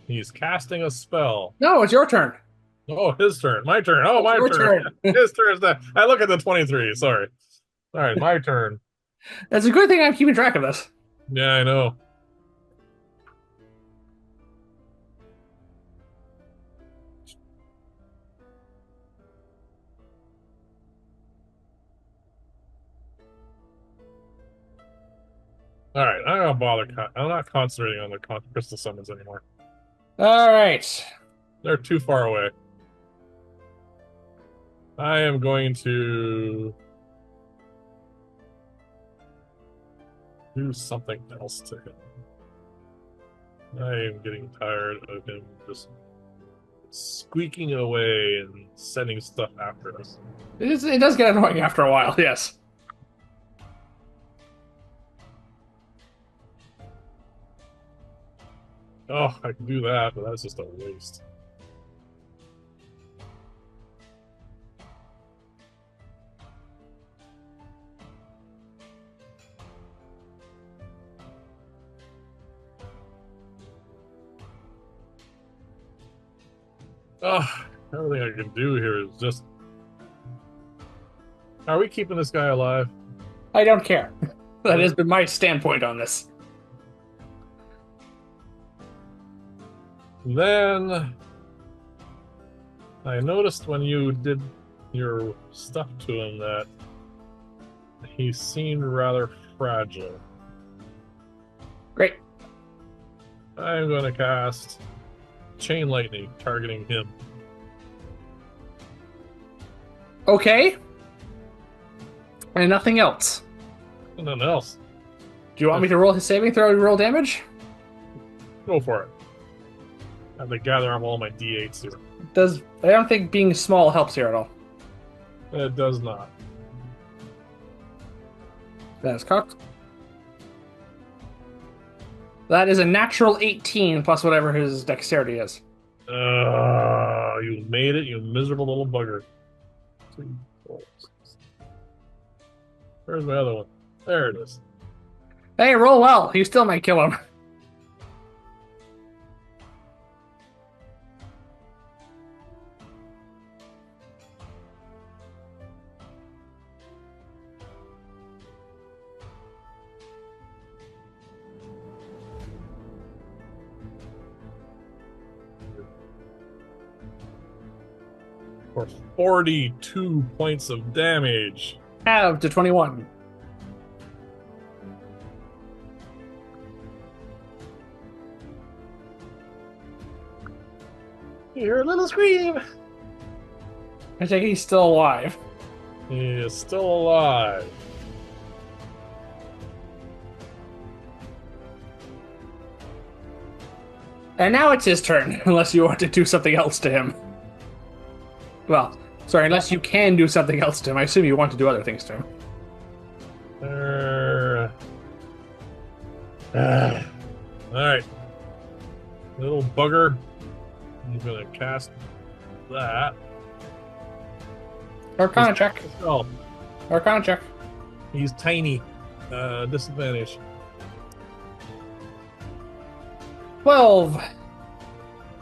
He's casting a spell. No, it's your turn. Oh, his turn. My turn. Oh, my Your turn. turn. His turn is that. I look at the 23. Sorry. All right, my turn. That's a good thing I'm keeping track of this. Yeah, I know. All right, I'm not bother. I'm not concentrating on the crystal summons anymore. All right. They're too far away. I am going to do something else to him. I am getting tired of him just squeaking away and sending stuff after us. It does get annoying after a while, yes. Oh, I can do that, but that's just a waste. Oh, everything I can do here is just... Are we keeping this guy alive? I don't care. That has been my standpoint on this. Then I noticed when you did your stuff to him that he seemed rather fragile. Great. I'm going to cast Chain Lightning, targeting him. Okay. And nothing else. Nothing else. Do you want me to roll his saving throw and roll damage? Go for it. I have to gather up all my d8s here. I don't think being small helps here at all. It does not. That is cocked. That is a natural 18 plus whatever his dexterity is. You made it, you miserable little bugger. 2, 4, 6. Where's my other one? There it is. Hey, roll well. You still might kill him. for 42 points of damage. Have to 21. You hear a little scream. I take it he's still alive. He is still alive. And now it's his turn, unless you want to do something else to him. Well, sorry, unless you can do something else to him. I assume you want to do other things to him. All right, little bugger. I'm gonna cast that. Arcana check. Oh, Arcana check. he's tiny. Disadvantage. 12.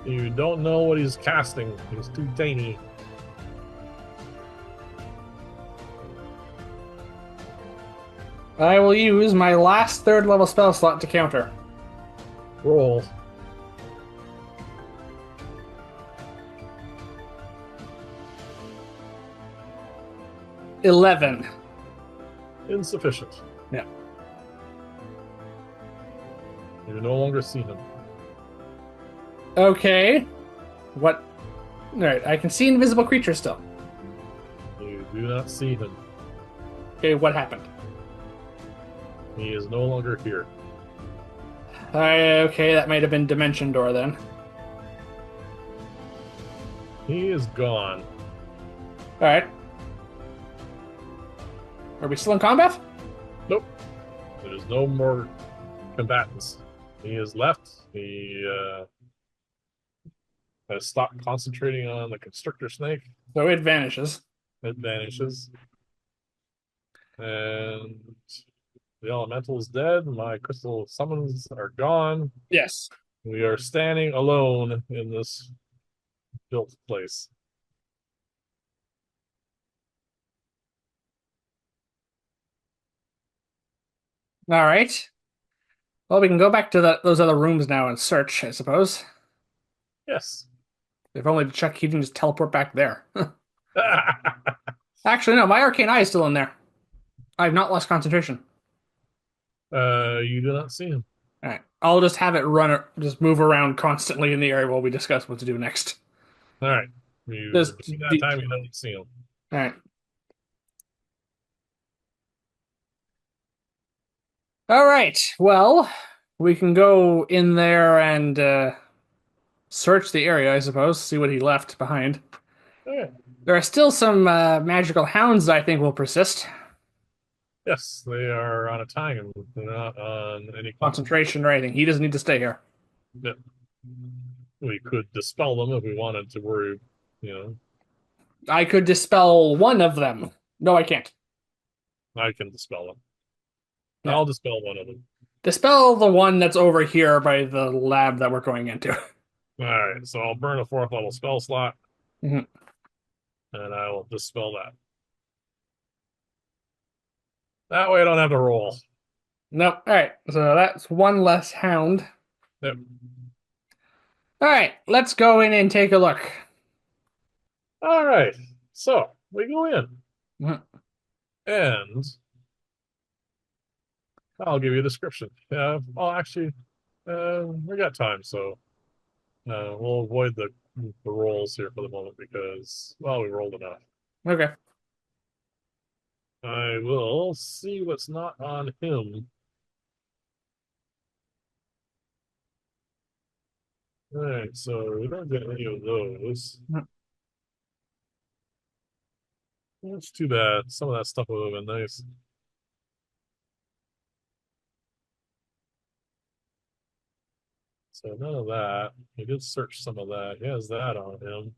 You don't know what he's casting. He's too tiny. I will use my last third level spell slot to counter. Roll. $11. Insufficient. Yeah. You no longer see him. Okay. What? Alright, I can see invisible creatures still. You do not see him. Okay, what happened? He is no longer here. Okay, that might have been Dimension Door then. He is gone. Alright. Are we still in combat? Nope. There's no more combatants. He is left. He has stopped concentrating on the constrictor snake. So it vanishes. It vanishes. And the elemental is dead. My crystal summons are gone. Yes. We are standing alone in this built place. Alright. Well, we can go back to those other rooms now and search, I suppose. Yes. If only to check he didn't just teleport back there. Actually, no, my Arcane Eye is still in there. I have not lost concentration. You do not see him. Alright. I'll just have it just move around constantly in the area while we discuss what to do next. All right. You Just, between that time you don't see him. alright. Alright, well, we can go in there and search the area, I suppose, see what he left behind. Okay. There are still some magical hounds I think will persist. Yes, they are on a time. They're not on any Concentration or anything. He doesn't need to stay here. Yeah. We could dispel them if we wanted to worry, you know. I could dispel one of them. No, I can't. I can dispel them. Yeah. I'll dispel one of them. Dispel the one that's over here by the lab that we're going into. All right, so I'll burn a 4th level spell slot, Mhm. and I will dispel that. That way I don't have to roll. Nope. All right. So that's one less hound. Yep. All right. Let's go in and take a look. All right, so we go in, Mhm. and I'll give you a description. Well, actually, we got time, so we'll avoid the rolls here for the moment because, well, we rolled enough. Okay. I will see what's not on him. All right, so we don't get any of those. Mhm. That's too bad. Some of that stuff would have been nice. So none of that. He did search some of that. He has that on him.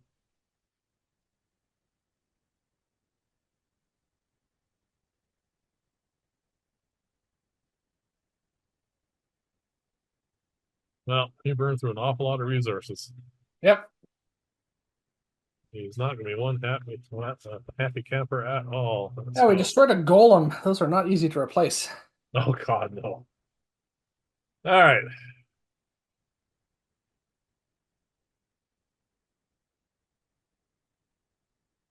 Well, he burned through an awful lot of resources. Yep. He's not going to be one happy camper at all. Yeah, we So, destroyed a golem. Those are not easy to replace. oh God, no. All right.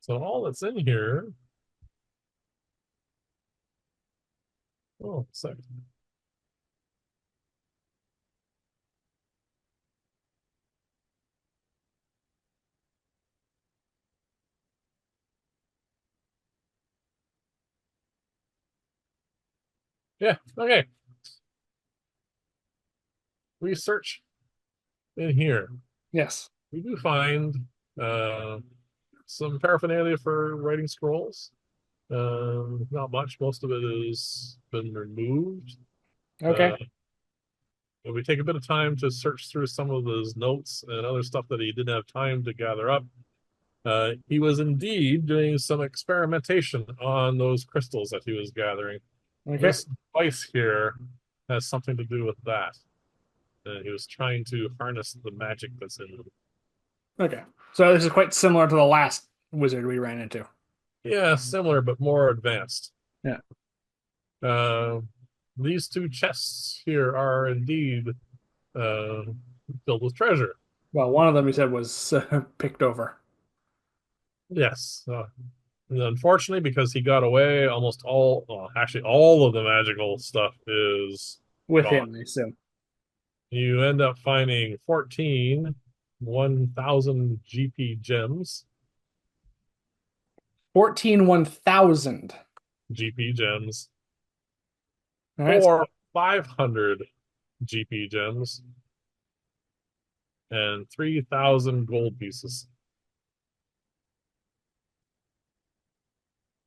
So all that's in here. Oh, sec. Yeah. Okay. We search in here. Yes. We do find uh, some paraphernalia for writing scrolls. Not much. Most of it has been removed. Okay. Uh, but we take a bit of time to search through some of his notes and other stuff that he didn't have time to gather up. He was indeed doing some experimentation on those crystals that he was gathering. Okay. This device here has something to do with that. He was trying to harness the magic that's in them. Okay. So this is quite similar to the last wizard we ran into. Yeah, similar but more advanced. Yeah. Uh, these two chests here are indeed uh, filled with treasure. Well, one of them you said was picked over Yes. And unfortunately, because he got away, almost all, well, actually, all of the magical stuff is with gone. him, I assume. You end up finding 14 1,000 GP gems, 14 1,000. GP gems, All right. or 500 GP gems, and 3,000 gold pieces.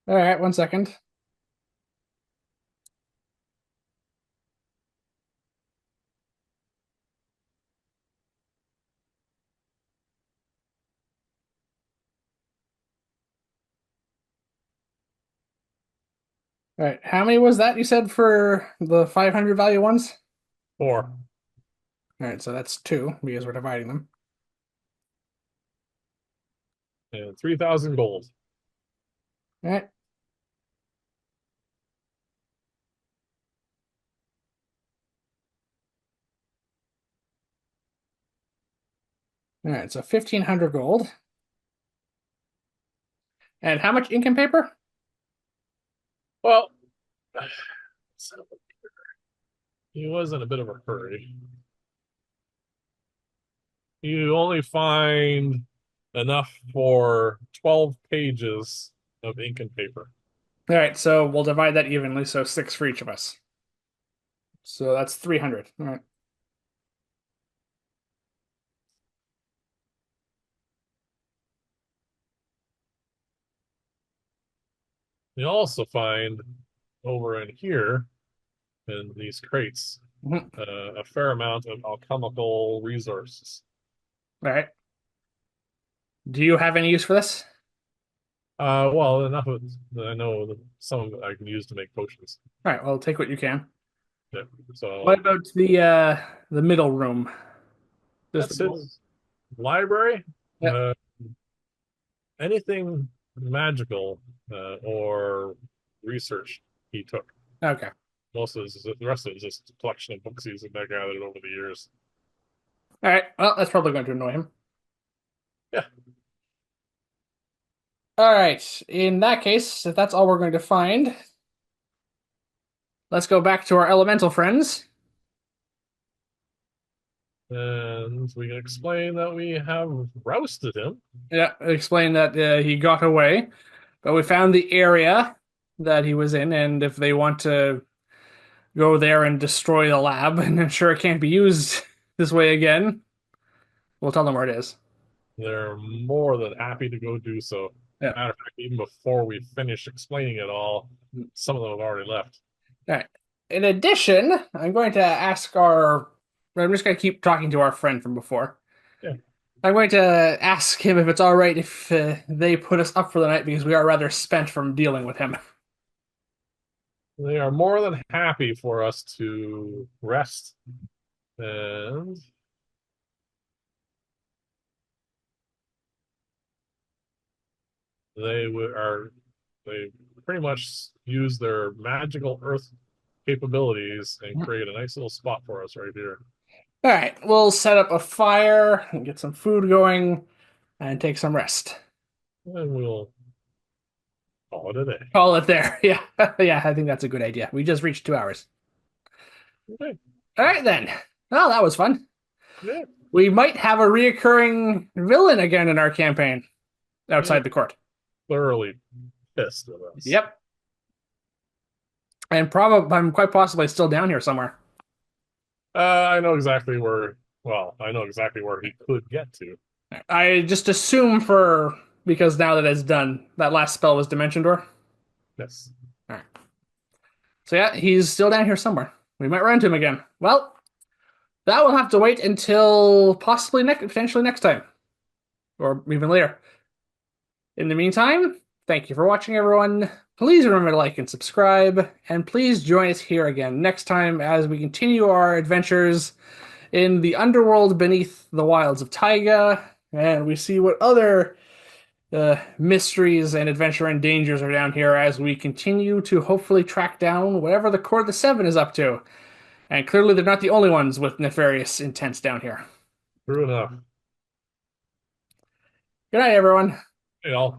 All right. 1 second. All right. How many was that you said for the 500 value ones? Or All right. So that's two because we're dividing them. and 3,000 gold. All right. All right. So 1,500 gold. And how much ink and paper? Well, he was in a bit of a hurry. You only find enough for 12 pages of ink and paper. All right. So we'll divide that evenly. So six for each of us. So that's 300. All right. You also find over in here, in these crates, Mhm. a fair amount of alchemical resources. All right. Do you have any use for this? Well, enough of it that I know that some of it I can use to make potions. All right. Well, take what you can. Yeah. What So about the middle room? Just the that's gold. his library. Yeah. Uh, Anything magical or research he took. Okay. Most of his, the rest of it is just a collection of books he's gathered over the years. All right. Well, that's probably going to annoy him. Yeah, All right. In that case, if that's all we're going to find, let's go back to our elemental friends. and we can explain that we have rousted him. Yeah, explain that he got away, but we found the area that he was in, and if they want to go there and destroy the lab and ensure it can't be used this way again, we'll tell them where it is. They're more than happy to go do so. Yeah. Matter of fact, even before we finish explaining it all, some of them have already left. All right. In addition, I'm going to ask our. I'm just going to keep talking to our friend from before. Yeah, I'm going to ask him if it's all right if they put us up for the night because we are rather spent from dealing with him. they are more than happy for us to rest, and are they pretty much use their magical earth capabilities and All create a nice little spot for us right here. right, we'll set up a fire and get some food going and take some rest. And we'll Call it a day. Call it there. Yeah. Yeah, I think that's a good idea. We just reached 2 hours. Okay. All right, then. Well, that was fun. Yeah. We might have a reoccurring villain again in our campaign Yeah. outside the court. Thoroughly pissed with us. Yep. And probably, I'm quite possibly still down here somewhere. I know exactly where. Well, I know exactly where he could get to. I just assume because now that it's done, that last spell was Dimension Door. Yes. All right. So yeah, he's still down here somewhere. We might run into him again. Well, that will have to wait until possibly potentially next time, or even later. In the meantime, thank you for watching, everyone. Please remember to like and subscribe, and please join us here again next time as we continue our adventures in the underworld beneath the wilds of Taiga, and we see what other mysteries and adventure and dangers are down here as we continue to hopefully track down whatever the Court of the Seven is up to. And clearly, they're not the only ones with nefarious intents down here. True enough. Good night, everyone. You know.